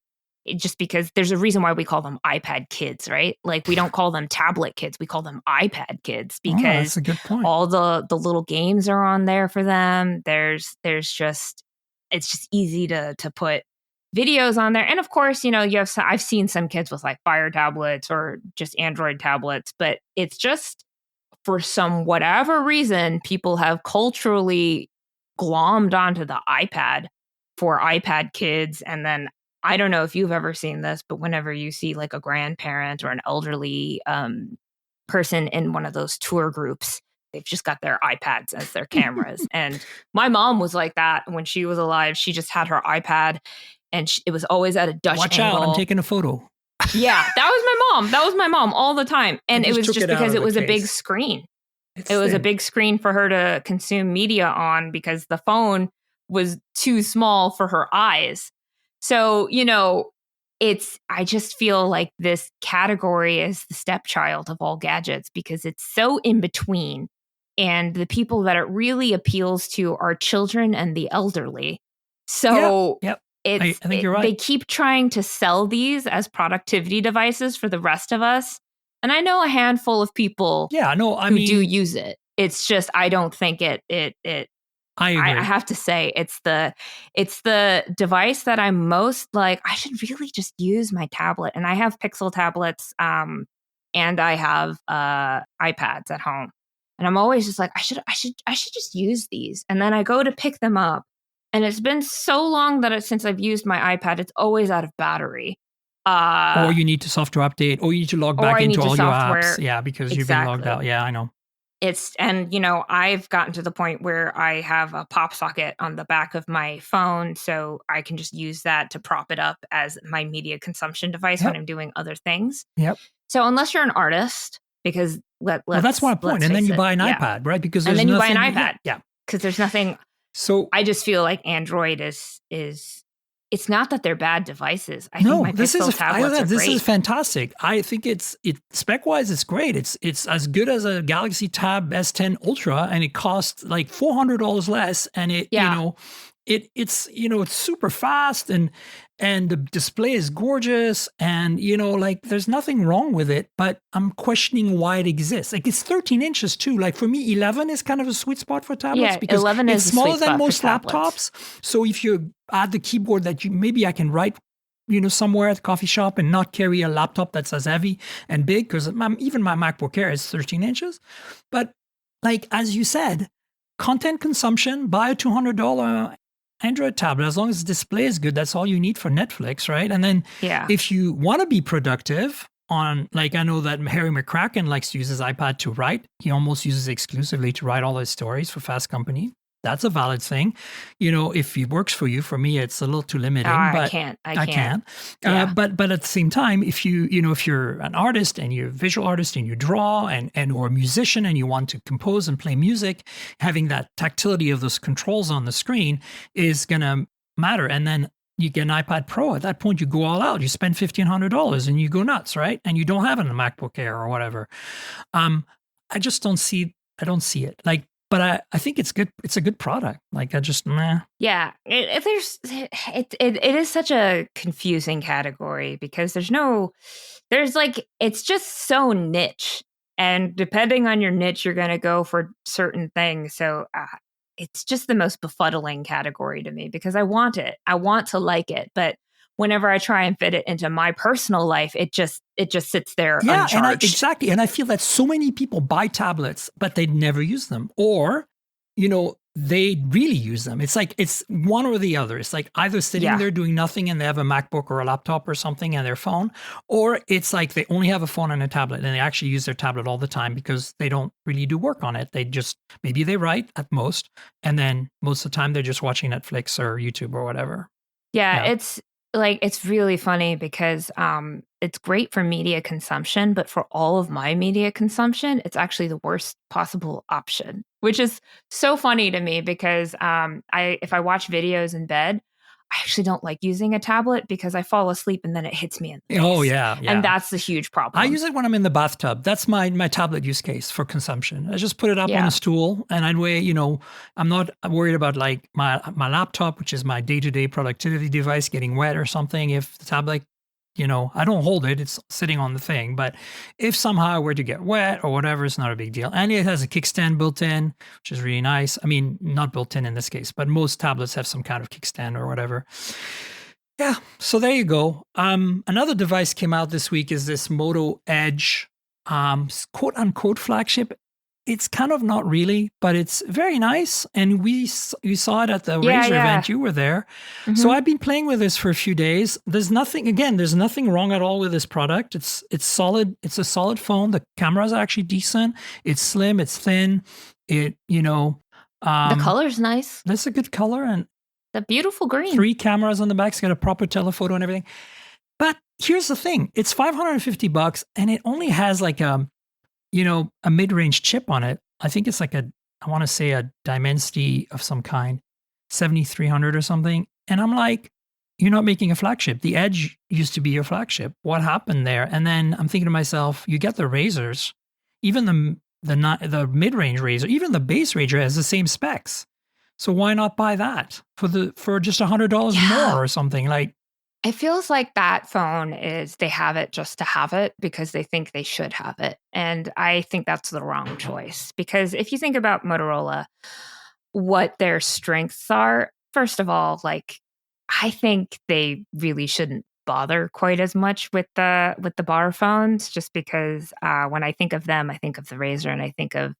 Just because there's a reason why we call them iPad kids, right? Like we don't call them tablet kids, we call them iPad kids because that's a good point. All the little games are on there for them. There's just it's just easy to put videos on there. And of course, you know, I've seen some kids with like Fire tablets or just Android tablets, but it's just for some whatever reason, people have culturally glommed onto the iPad for iPad kids. And then I don't know if you've ever seen this, but whenever you see like a grandparent or an elderly person in one of those tour groups, they've just got their iPads as their cameras. And my mom was like that when she was alive. She just had her iPad and it was always at a Dutch angle. Watch out, I'm taking a photo. Yeah, that was my mom. That was my mom all the time. And it was just because it was a big screen. It was a big screen for her to consume media on because the phone was too small for her eyes. So, you know, I just feel like this category is the stepchild of all gadgets because it's so in between. And the people that it really appeals to are children and the elderly. So I think you're right. They keep trying to sell these as productivity devices for the rest of us. And I know a handful of people who do use it. It's just, I don't think I agree. I have to say it's the device that I'm most like, I should really just use my tablet. And I have Pixel tablets and I have iPads at home. And I'm always just like, I should just use these. And then I go to pick them up. And it's been so long that since I've used my iPad, it's always out of battery. Or you need to software update, or you need to log back into all your apps. Yeah, because you've been logged out. Yeah, I know. And you know, I've gotten to the point where I have a pop socket on the back of my phone, so I can just use that to prop it up as my media consumption device when I'm doing other things. Yep. So unless you're an artist, because that's my point. And then you buy an iPad, right? Because and then you buy an iPad. Yeah. Because there's nothing. So I just feel like Android is. It's not that they're bad devices. I think my Pixel tablets are great. This is fantastic. I think spec-wise, it's great. It's as good as a Galaxy Tab S10 Ultra, and it costs like $400 less. And it's super fast, and the display is gorgeous, and like there's nothing wrong with it. But I'm questioning why it exists. Like it's 13 inches too. Like for me, 11 is kind of a sweet spot for tablets because 11 it's is smaller than most laptops. So if you add the keyboard that maybe I can write somewhere at the coffee shop and not carry a laptop that's as heavy and big, because even my MacBook Air is 13 inches. But like, as you said, content consumption, buy a $200 Android tablet. As long as the display is good, that's all you need for Netflix, right? And then if you want to be productive like I know that Harry McCracken likes to use his iPad to write. He almost uses it exclusively to write all his stories for Fast Company. That's a valid thing. If it works for you. For me, it's a little too limiting. I but can't. Yeah. But at the same time, if if you're an artist and you're a visual artist and you draw and or a musician and you want to compose and play music, having that tactility of those controls on the screen is gonna matter. And then you get an iPad Pro. At that point, you go all out. You spend $1,500 and you go nuts, right? And you don't have a MacBook Air or whatever. I just don't see. I don't see it. But I think it's good. It's a good product. I just meh. Yeah, it is such a confusing category because it's just so niche, and depending on your niche, you're going to go for certain things. So it's just the most befuddling category to me because I want it. I want to like it, but whenever I try and fit it into my personal life, it just sits there uncharged. Exactly. And I feel that so many people buy tablets, but they never use them, or they really use them. It's it's one or the other. It's either sitting there doing nothing and they have a MacBook or a laptop or something and their phone, or it's they only have a phone and a tablet and they actually use their tablet all the time because they don't really do work on it. They just, maybe they write at most, and then most of the time they're just watching Netflix or YouTube or whatever. Yeah. It's really funny because it's great for media consumption, but for all of my media consumption, it's actually the worst possible option, which is so funny to me because if I watch videos in bed, I actually don't like using a tablet because I fall asleep and then it hits me in the face. Oh, yeah. And that's the huge problem. I use it when I'm in the bathtub. That's my tablet use case for consumption. I just put it up on a stool and I'm not worried about my laptop, which is my day-to-day productivity device, getting wet or something. If the tablet, I don't hold it. It's sitting on the thing. But if somehow I were to get wet or whatever, it's not a big deal. And it has a kickstand built in, which is really nice. I mean, not built in this case, but most tablets have some kind of kickstand or whatever. Yeah, so there you go. Another device came out this week is this Moto Edge, quote unquote flagship. It's kind of not really, but it's very nice. And we saw it at the Razer event. You were there. Mm-hmm. So I've been playing with this for a few days. There's nothing wrong at all with this product. It's solid. It's a solid phone. The camera's actually decent. It's slim. It's thin. The color's nice. That's a good color. And the beautiful green. 3 cameras on the back. It's got a proper telephoto and everything. But here's the thing. It's $550 and it only has a mid-range chip on it. I think it's I want to say a Dimensity of some kind, 7300 or something. And I'm you're not making a flagship. The Edge used to be your flagship. What happened there? And then I'm thinking to myself, you get the Razers, even the mid-range Razer, even the base Razer has the same specs. So why not buy that for just $100 more or something? It feels like that phone they have it just to have it because they think they should have it. And I think that's the wrong choice because if you think about Motorola, what their strengths are, first of all, I think they really shouldn't bother quite as much with the bar phones just because when I think of them, I think of the Razer and I think of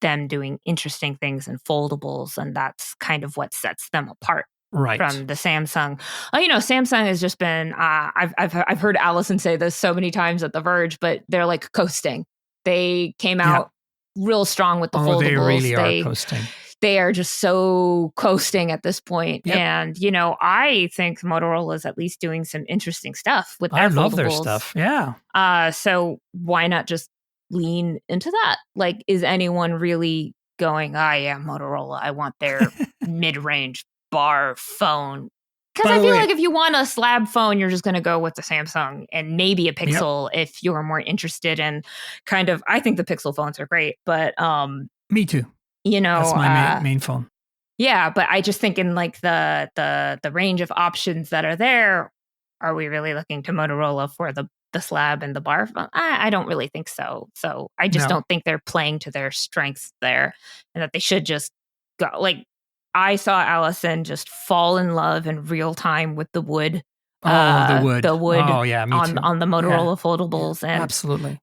them doing interesting things in foldables. And that's kind of what sets them apart. Right. From the Samsung. Samsung has just been, I've heard Allison say this so many times at The Verge, but they're coasting. They came out real strong with the foldables. They really are coasting. They are just so coasting at this point. Yep. And, I think Motorola is at least doing some interesting stuff with their foldables. I love their stuff. Yeah. So why not just lean into that? Is anyone really going, Motorola, I want their mid-range bar phone? Because I feel if you want a slab phone, you're just going to go with the Samsung and maybe a Pixel if you're more interested in I think the Pixel phones are great, but me too. That's my main phone. Yeah, but I just think in the range of options that are there, are we really looking to Motorola for the slab and the bar phone? I don't really think so. So I just don't think they're playing to their strengths there, and that they should just go. I saw Allison just fall in love in real time with the wood. The wood. The wood. Oh, yeah, me too. On the Motorola foldables. And absolutely.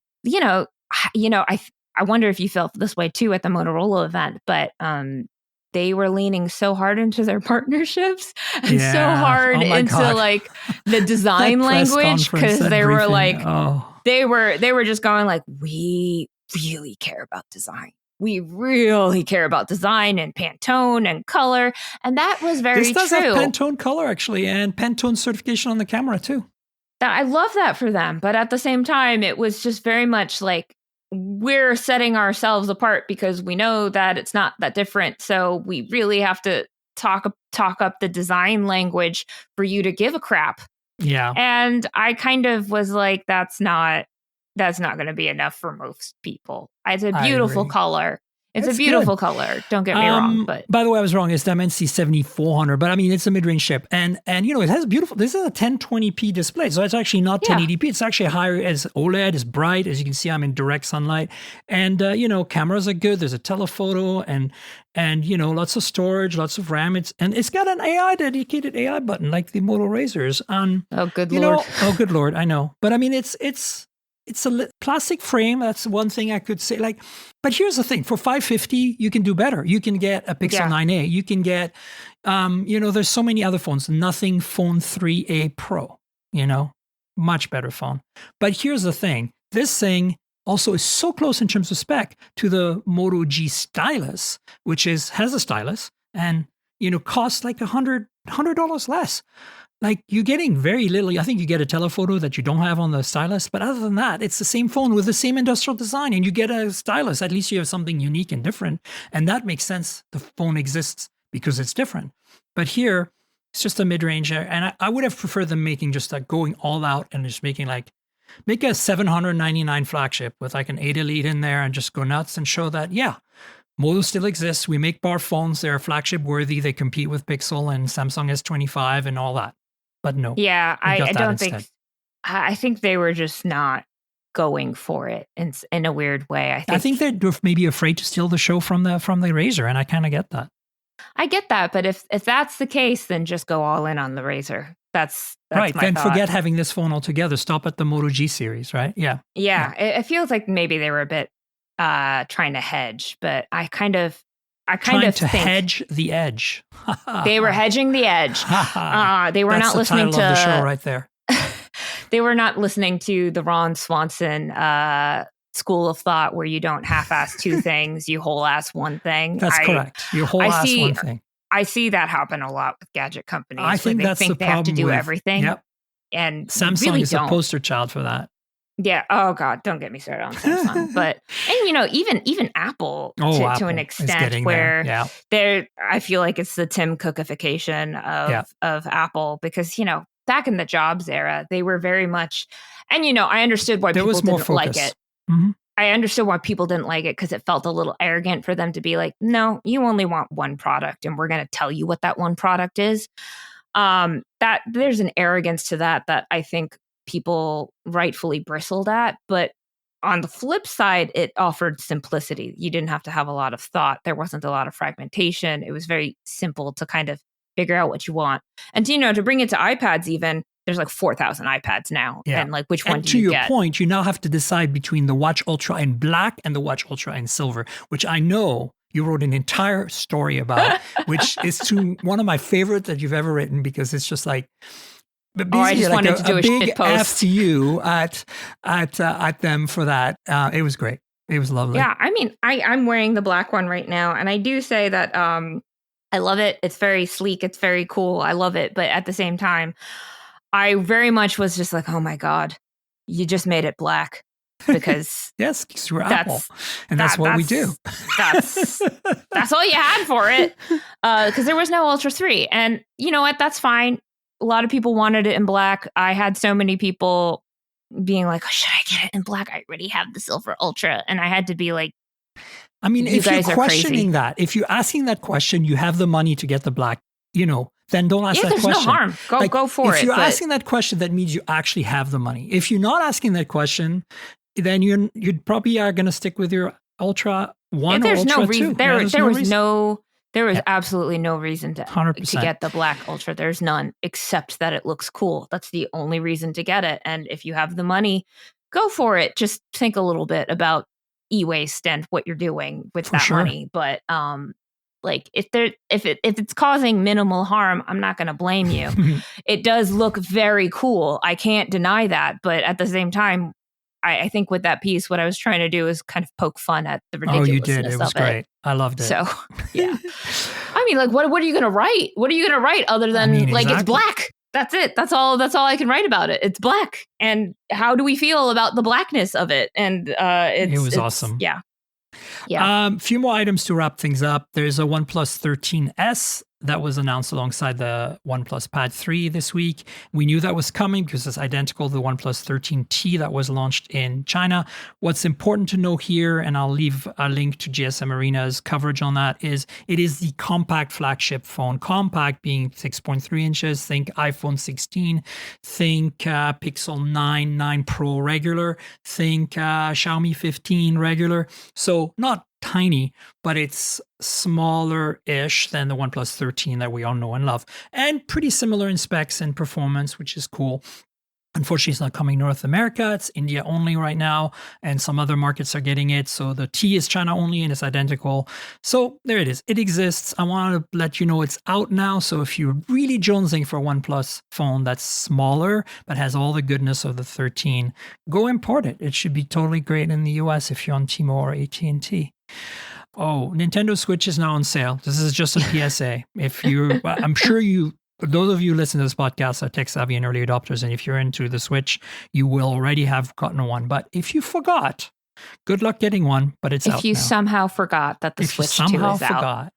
I wonder if you felt this way too at the Motorola event, but they were leaning so hard into their partnerships and so hard into the design language because they were they were just going we really care about design. we really care about design and Pantone and color. And that was very true. This does have Pantone color, actually, and Pantone certification on the camera, too. I love that for them. But at the same time, it was just very much like, we're setting ourselves apart because we know that it's not that different. So we really have to talk up the design language for you to give a crap. Yeah. And I kind of was like, that's not going to be enough for most people. It's a beautiful color. It's a beautiful color. Don't get me wrong. But by the way, I was wrong. It's Dimensity 7400, but I mean, it's a mid-range chip. And it has beautiful, this is a 1020p display. So it's actually not 1080p. It's actually higher as OLED, it's bright. As you can see, I'm in direct sunlight. And, cameras are good. There's a telephoto and lots of storage, lots of RAM. It's got an dedicated AI button like the Moto Razrs. Oh, good Lord. Oh, good Lord. I know. But I mean, it's a plastic frame. That's one thing I could say. But here's the thing: for $550, you can do better. You can get a Pixel 9a. You can get, there's so many other phones. Nothing Phone 3a Pro. Much better phone. But here's the thing: this thing also is so close in terms of spec to the Moto G stylus, which has a stylus and costs like $100 less. Like, you're getting very little. I think you get a telephoto that you don't have on the stylus. But other than that, it's the same phone with the same industrial design. And you get a stylus. At least you have something unique and different. And that makes sense. The phone exists because it's different. But here, it's just a mid-range. And I would have preferred them making just going all out and just make a $799 flagship with like an 8 Elite in there and just go nuts and show that, Moto still exists. We make bar phones. They're flagship worthy. They compete with Pixel and Samsung S25 and all that. But no. Yeah, I don't think. I think they were just not going for it in a weird way. I think they're maybe afraid to steal the show from the Razr, and I kind of get that. I get that, but if that's the case, then just go all in on the Razr. That's right. My then thought. Forget having this phone altogether. Stop at the Moto G series, right? Yeah. Yeah. It feels like maybe they were a bit trying to hedge, but I kind of think hedge the edge. They were hedging the edge. They were not listening to the show right there. They were not listening to the Ron Swanson school of thought where you don't half-ass two things, you whole-ass one thing. That's correct. You whole-ass one thing. I see that happen a lot with gadget companies. I think that's the problem. They have to do everything. Yep. And Samsung really is a poster child for that. Yeah. Oh God, don't get me started on Samsung. But even Apple to an extent where they're. I feel like it's the Tim Cookification of Apple because back in the Jobs era they were very much, and I understood why people didn't like it. Mm-hmm. I understood why people didn't like it because it felt a little arrogant for them to be like, no, you only want one product, and we're going to tell you what that one product is. That there's an arrogance to that I think people rightfully bristled at, but on the flip side, it offered simplicity. You didn't have to have a lot of thought. There wasn't a lot of fragmentation. It was very simple to kind of figure out what you want. And to bring it to iPads even, there's like 4,000 iPads now. Yeah. And like, which one do you get? To your point, you now have to decide between the Watch Ultra in black and the Watch Ultra in silver, which I know you wrote an entire story about, which is one of my favorites that you've ever written because it's just like, but I just wanted to do a big shit post. F to you at them for that. It was great. It was lovely. Yeah, I mean, I'm wearing the black one right now, and I do say that I love it. It's very sleek. It's very cool. I love it. But at the same time, I very much was just like, oh my God, you just made it black. Because yes, because we're Apple, and that's what we do. That's all you had for it, because there was no Ultra 3, and you know what? That's fine. A lot of people wanted it in black. I had so many people being like, oh, "Should I get it in black? I already have the silver Ultra," and I had to be like, "I mean, if you're questioning that, if you're asking that question, you have the money to get the black, then don't ask that question. There's no harm. Go for it. If you're asking that question, that means you actually have the money. If you're not asking that question, then you probably are going to stick with your Ultra 1 or Ultra 2. There was absolutely no reason to get the black Ultra. There's none, except that it looks cool. That's the only reason to get it. And if you have the money, go for it. Just think a little bit about e-waste and what you're doing with that money. But like if it's causing minimal harm, I'm not going to blame you. It does look very cool. I can't deny that. But at the same time, I think with that piece, what I was trying to do is kind of poke fun at the Oh, ridiculousness you did. It was great. I loved it. So, yeah. I mean, like, what are you going to write? What are you going to write other than like, it's black? That's it. That's all I can write about it. It's black. And how do we feel about the blackness of it? And it was awesome. Yeah. Yeah. Few more items to wrap things up. There's a OnePlus 13S that was announced alongside the OnePlus Pad 3 this week. We knew that was coming because it's identical to the OnePlus 13T that was launched in China. What's important to know here, and I'll leave a link to GSM Arena's coverage on that, is it is the compact flagship phone. Compact being 6.3 inches. Think iPhone 16. Think Pixel 9 Pro regular. Think Xiaomi 15 regular. So not tiny, but it's smaller-ish than the OnePlus 13 that we all know and love, and pretty similar in specs and performance, which is cool. Unfortunately, it's not coming North America. It's India only right now, and some other markets are getting it. So the T is China only, and it's identical. So there it is. It exists. I wanted to let you know it's out now. So if you're really jonesing for a OnePlus phone that's smaller but has all the goodness of the 13, go import it. It should be totally great in the US if you're on T-Mobile or AT&T. Oh, Nintendo Switch is now on sale. This is just a PSA. I'm sure those of you listening to this podcast are tech savvy and early adopters, and if you're into the Switch, you will already have gotten one. But if you forgot, good luck getting one, but it's out If you now. somehow forgot that the Switch 2 is out.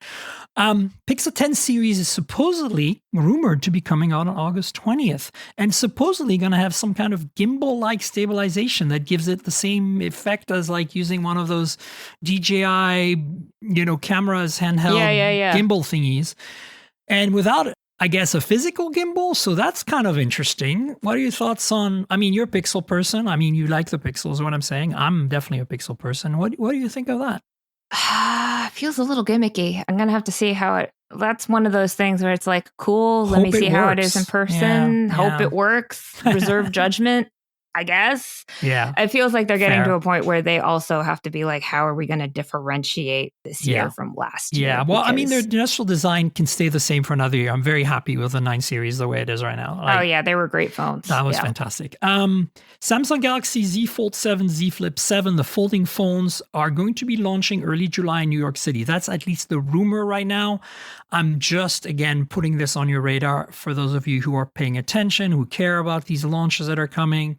Pixel 10 series is supposedly rumored to be coming out on August 20th, and supposedly going to have some kind of gimbal-like stabilization that gives it the same effect as like using one of those DJI, cameras, handheld gimbal thingies. And without, I guess, a physical gimbal. So that's kind of interesting. What are your thoughts on, you're a Pixel person. You like the Pixel is what I'm saying. I'm definitely a Pixel person. What do you think of that? Feels a little gimmicky. I'm going to have to see that's one of those things where it's like, cool, let me see how it is in person. Hope it works. Reserve judgment, I guess. Yeah. It feels like they're getting to a point where they also have to be like, how are we going to differentiate this year from last year? Yeah. Well, their industrial design can stay the same for another year. I'm very happy with the 9 series the way it is right now. They were great phones. That was fantastic. Samsung Galaxy Z Fold 7, Z Flip 7, the folding phones are going to be launching early July in New York City. That's at least the rumor right now. I'm just, again, putting this on your radar for those of you who are paying attention, who care about these launches that are coming.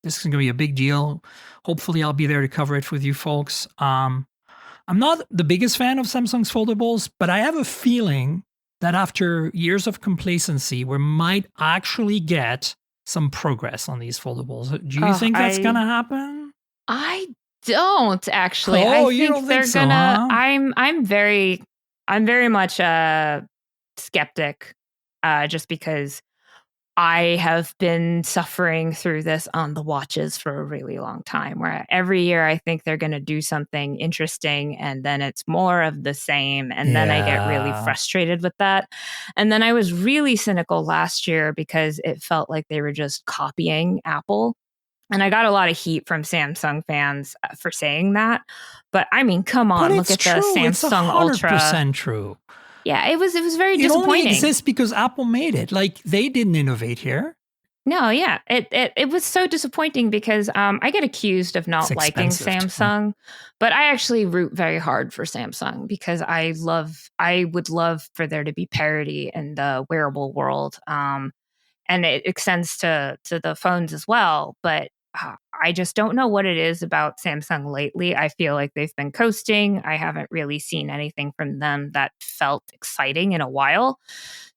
This is going to be a big deal. Hopefully, I'll be there to cover it with you folks. I'm not the biggest fan of Samsung's foldables, but I have a feeling that after years of complacency, we might actually get some progress on these foldables. Do you think that's going to happen? I don't actually. Oh, you don't think so, huh? I'm very much a skeptic, just because I have been suffering through this on the watches for a really long time, where every year I think they're going to do something interesting and then it's more of the same. And then I get really frustrated with that. And then I was really cynical last year because it felt like they were just copying Apple. And I got a lot of heat from Samsung fans for saying that. But come on, look at the Samsung Ultra. It's 100% true. Yeah, it was very disappointing. It only exists because Apple made it. Like, they didn't innovate here. No, yeah. It was so disappointing because I get accused of not liking Samsung, but I actually root very hard for Samsung because I would love for there to be parity in the wearable world. And it extends to the phones as well. But I just don't know what it is about Samsung lately. I feel like they've been coasting. I haven't really seen anything from them that felt exciting in a while.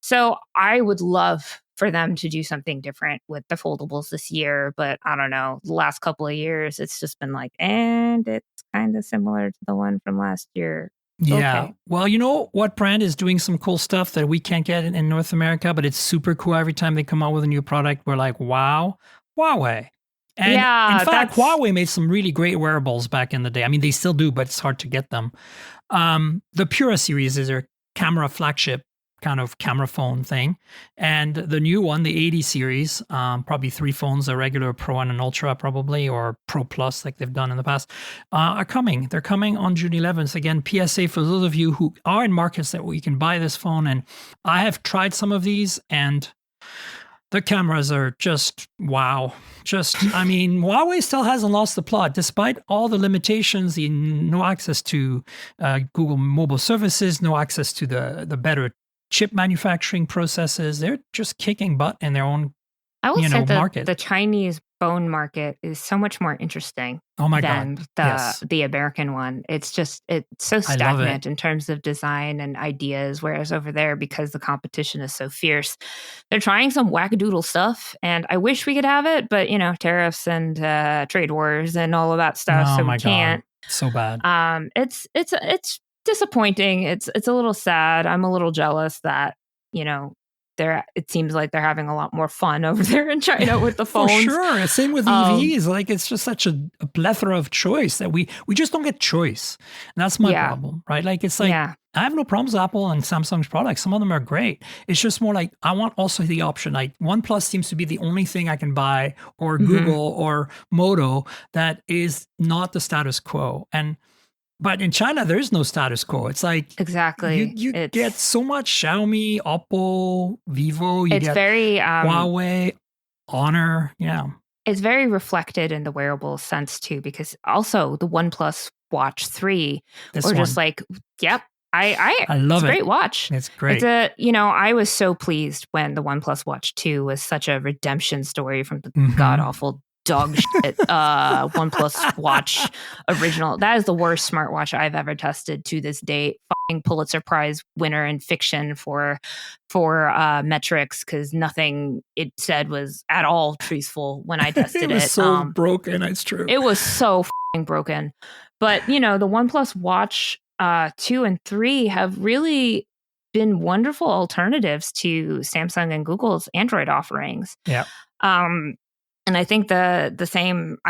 So I would love for them to do something different with the foldables this year. But I don't know, the last couple of years, it's just been like, and it's kind of similar to the one from last year. Yeah. Okay. Well, you know what brand is doing some cool stuff that we can't get in North America, but it's super cool every time they come out with a new product. We're like, wow, Huawei. And in fact, Huawei made some really great wearables back in the day. They still do, but it's hard to get them. The Pura series is their camera flagship kind of camera phone thing. And the new one, the 80 series, probably 3 phones, a regular Pro and an Ultra probably, or Pro Plus like they've done in the past, are coming. They're coming on June 11th. Again, PSA for those of you who are in markets that you can buy this phone. And I have tried some of these and The cameras are just wow. I mean, Huawei still hasn't lost the plot, despite all the limitations. No access to Google mobile services, no access to the better chip manufacturing processes. They're just kicking butt in their own, I will say that market. the Chinese phone market is so much more interesting than the American one. It's so stagnant in terms of design and ideas, whereas over there, because the competition is so fierce, they're trying some wackadoodle stuff, and I wish we could have it, but tariffs and trade wars and all of that stuff, so we can't. So bad. It's disappointing. It's a little sad. I'm a little jealous that it seems like they're having a lot more fun over there in China with the phones. For sure. Same with EVs. Like, it's just such a plethora of choice that we just don't get choice. And that's my problem, right? Like, it's like, I have no problems with Apple and Samsung's products. Some of them are great. It's just more like, I want also the option. Like, OnePlus seems to be the only thing I can buy, or Google or Moto, that is not the status quo. But in China, there is no status quo. It's like, exactly, you get so much Xiaomi, Oppo, Vivo. You get very Huawei, Honor. Yeah, it's very reflected in the wearable sense too, because also the OnePlus Watch 3, just like, yep. I love it. It's a great watch. It's great. I was so pleased when the OnePlus Watch 2 was such a redemption story from the god awful dog shit OnePlus Watch original. That is the worst smartwatch I've ever tested to this date. Fucking Pulitzer Prize winner in fiction for metrics, because nothing it said was at all truthful when I tested it. It was so broken. It's true. It was so fucking broken. But the OnePlus Watch 2 and 3 have really been wonderful alternatives to Samsung and Google's Android offerings. Yeah. And I think I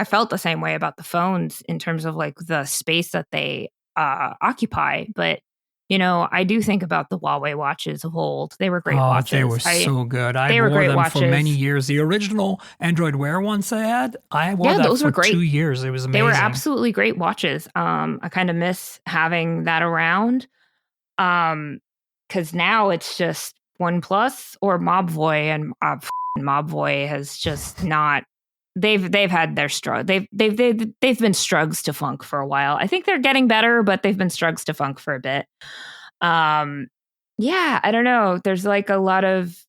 felt the same way about the phones in terms of like the space that they occupy. But, I do think about the Huawei watches of old. They were great watches. They were so good. I wore them for many years. The original Android Wear ones I had, I wore that those for were great. 2 years. It was amazing. They were absolutely great watches. I kind of miss having that around. Because now it's just OnePlus or Mobvoi, and Mobvoi has just not. They've had their struggle. They've been strugs to funk for a while. I think they're getting better, but they've been strugs to funk for a bit. I don't know. There's like a lot of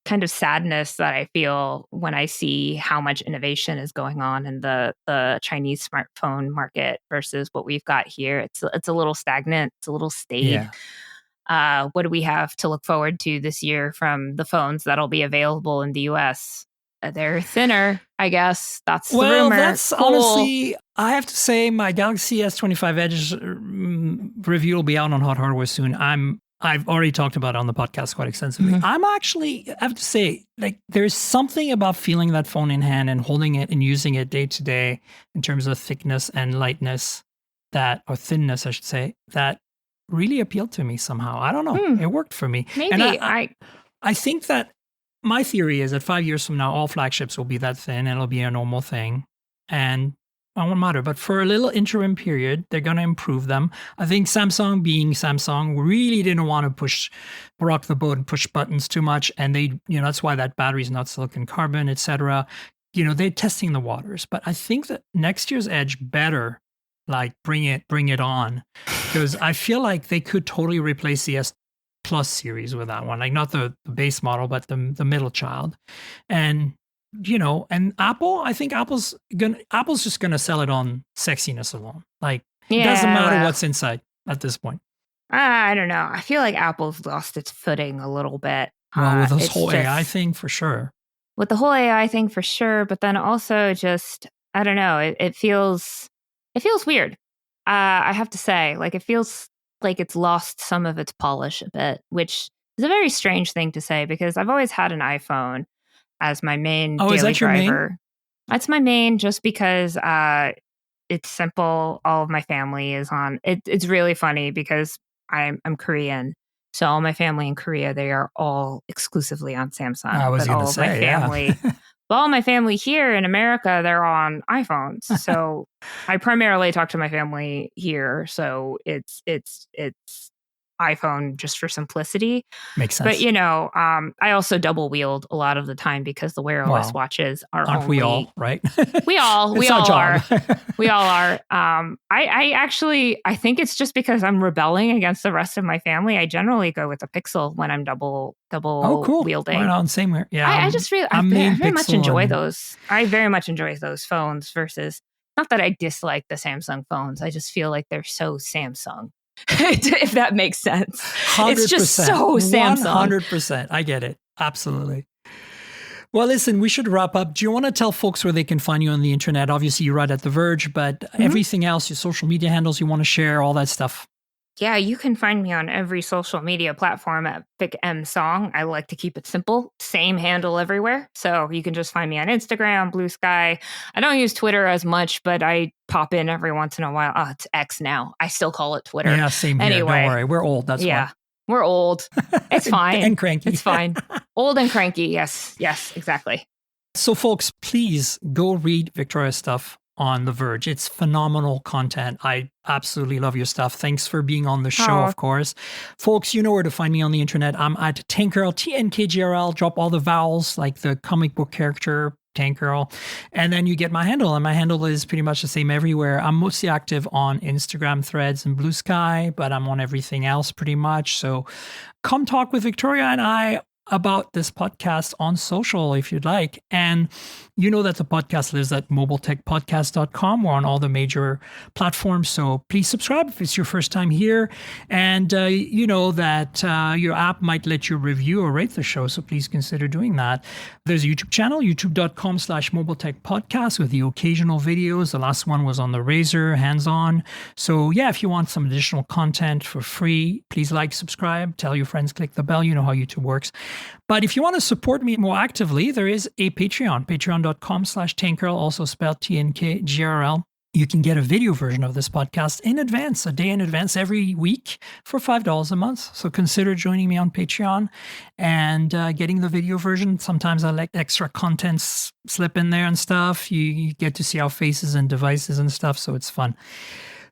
kind of sadness that I feel when I see how much innovation is going on in the Chinese smartphone market versus what we've got here. It's a little stagnant. It's a little staid. Yeah. What do we have to look forward to this year from the phones that'll be available in the US? They're thinner, I guess. That's the rumor. Well, that's honestly, I have to say, my Galaxy S25 Edge review will be out on Hot Hardware soon. I've already talked about it on the podcast quite extensively. I'm actually, I have to say, like, there's something about feeling that phone in hand and holding it and using it day to day in terms of thickness and lightness, or thinness, I should say, that really appealed to me somehow. I don't know. It worked for me. Maybe. And I think that my theory is that 5 years from now, all flagships will be that thin and it'll be a normal thing. And it won't matter. But for a little interim period, they're going to improve them. I think Samsung, being Samsung, really didn't want to rock the boat and push buttons too much. And they, that's why that battery's not silicon carbon, etc. They're testing the waters. But I think that next year's Edge better, like, bring it on. Because I feel like they could totally replace the S Plus series with that one, like not the base model, but the middle child. And and Apple, I think Apple's just gonna sell it on sexiness alone. Like, it doesn't matter what's inside at this point. I don't know. I feel like Apple's lost its footing a little bit. Well, with this whole AI thing, for sure. With the whole AI thing, for sure. But then also, just, I don't know. It feels weird. I have to say, like, it feels like it's lost some of its polish a bit, which is a very strange thing to say, because I've always had an iPhone as my main daily is that driver. Your main? That's my main, just because it's simple. All of my family is on it. It's really funny because I'm Korean, so all my family in Korea, they are all exclusively on Samsung. I was going to say, my family. But all my family here in America, they're on iPhones. So I primarily talk to my family here. So it's iPhone just for simplicity. Makes sense. But, I also double wield a lot of the time because the Wear OS watches aren't we all, right? We all are. We all are. I think it's just because I'm rebelling against the rest of my family. I generally go with a Pixel when I'm double wielding. Right on, same here. Yeah, I just really, I very much enjoy those. I very much enjoy those phones versus, not that I dislike the Samsung phones. I just feel like they're so Samsung. If that makes sense. 100%. It's just so Samsung. 100%. I get it. Absolutely. Well, listen, we should wrap up. Do you want to tell folks where they can find you on the internet? Obviously, you write at The Verge, but everything else, your social media handles you want to share, all that stuff. Yeah, you can find me on every social media platform at VicMSong. I like to keep it simple. Same handle everywhere. So you can just find me on Instagram, Blue Sky. I don't use Twitter as much, but I pop in every once in a while. Oh, it's X now. I still call it Twitter. Yeah, same here. Anyway, don't worry. We're old. That's why. We're old. It's fine. And cranky. It's fine. Old and cranky. Yes, exactly. So folks, please go read Victoria's stuff on The Verge. It's phenomenal content. I absolutely love your stuff. Thanks for being on the show, of course. Folks, you know where to find me on the internet. I'm at Tankgirl, TNKGRL. Drop all the vowels like the comic book character, Tankgirl. And then you get my handle. And my handle is pretty much the same everywhere. I'm mostly active on Instagram, Threads, and Blue Sky, but I'm on everything else pretty much. So come talk with Victoria and I about this podcast on social if you'd like. And you know that the podcast lives at mobiletechpodcast.com. We're on all the major platforms. So please subscribe if it's your first time here. And you know that your app might let you review or rate the show. So please consider doing that. There's a YouTube channel, youtube.com/mobiletechpodcast with the occasional videos. The last one was on the Razer, hands-on. So yeah, if you want some additional content for free, please like, subscribe, tell your friends, click the bell. You know how YouTube works. But if you want to support me more actively, there is a Patreon, patreon.com/Tankgirl, also spelled TNKGRL. You can get a video version of this podcast in advance, a day in advance every week for $5 a month. So consider joining me on Patreon and getting the video version. Sometimes I let extra content slip in there and stuff. You get to see our faces and devices and stuff, so it's fun.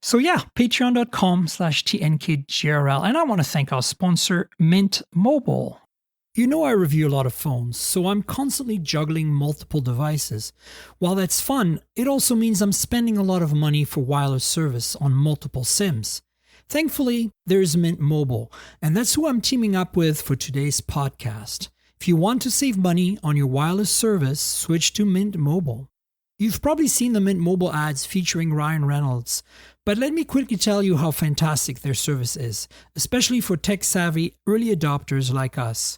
So yeah, patreon.com/TNKGRL. And I want to thank our sponsor, Mint Mobile. You know I review a lot of phones, so I'm constantly juggling multiple devices. While that's fun, it also means I'm spending a lot of money for wireless service on multiple SIMs. Thankfully, there's Mint Mobile, and that's who I'm teaming up with for today's podcast. If you want to save money on your wireless service, switch to Mint Mobile. You've probably seen the Mint Mobile ads featuring Ryan Reynolds, but let me quickly tell you how fantastic their service is, especially for tech-savvy early adopters like us.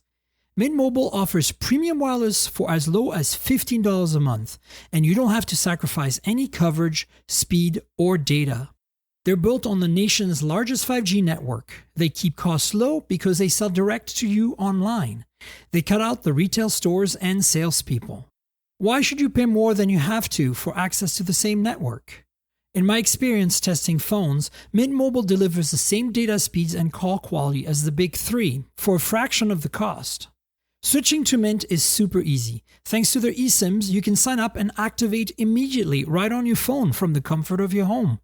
Mint Mobile offers premium wireless for as low as $15 a month, and you don't have to sacrifice any coverage, speed, or data. They're built on the nation's largest 5G network. They keep costs low because they sell direct to you online. They cut out the retail stores and salespeople. Why should you pay more than you have to for access to the same network? In my experience testing phones, Mint Mobile delivers the same data speeds and call quality as the big three for a fraction of the cost. Switching to Mint is super easy. Thanks to their eSIMs, you can sign up and activate immediately right on your phone from the comfort of your home.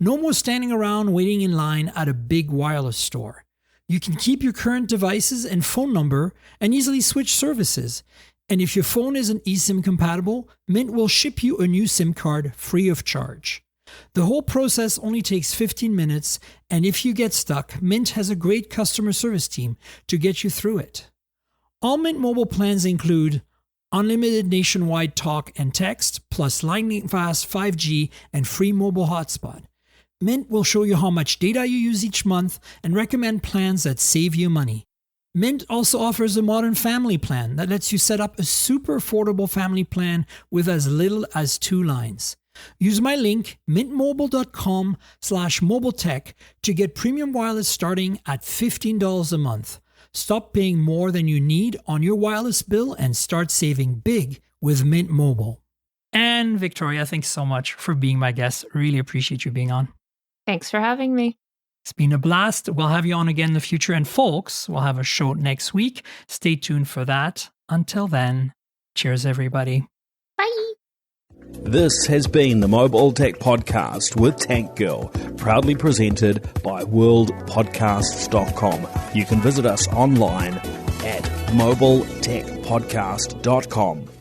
No more standing around waiting in line at a big wireless store. You can keep your current devices and phone number and easily switch services. And if your phone isn't eSIM compatible, Mint will ship you a new SIM card free of charge. The whole process only takes 15 minutes, and if you get stuck, Mint has a great customer service team to get you through it. All Mint Mobile plans include unlimited nationwide talk and text, plus lightning-fast 5G and free mobile hotspot. Mint will show you how much data you use each month and recommend plans that save you money. Mint also offers a modern family plan that lets you set up a super affordable family plan with as little as 2 lines. Use my link, mintmobile.com/mobiletech, to get premium wireless starting at $15 a month. Stop paying more than you need on your wireless bill and start saving big with Mint Mobile. And Victoria, thanks so much for being my guest. Really appreciate you being on. Thanks for having me. It's been a blast. We'll have you on again in the future. And folks, we'll have a show next week. Stay tuned for that. Until then, cheers, everybody. Bye. This has been the Mobile Tech Podcast with Tank Girl, proudly presented by worldpodcasts.com. You can visit us online at mobiletechpodcast.com.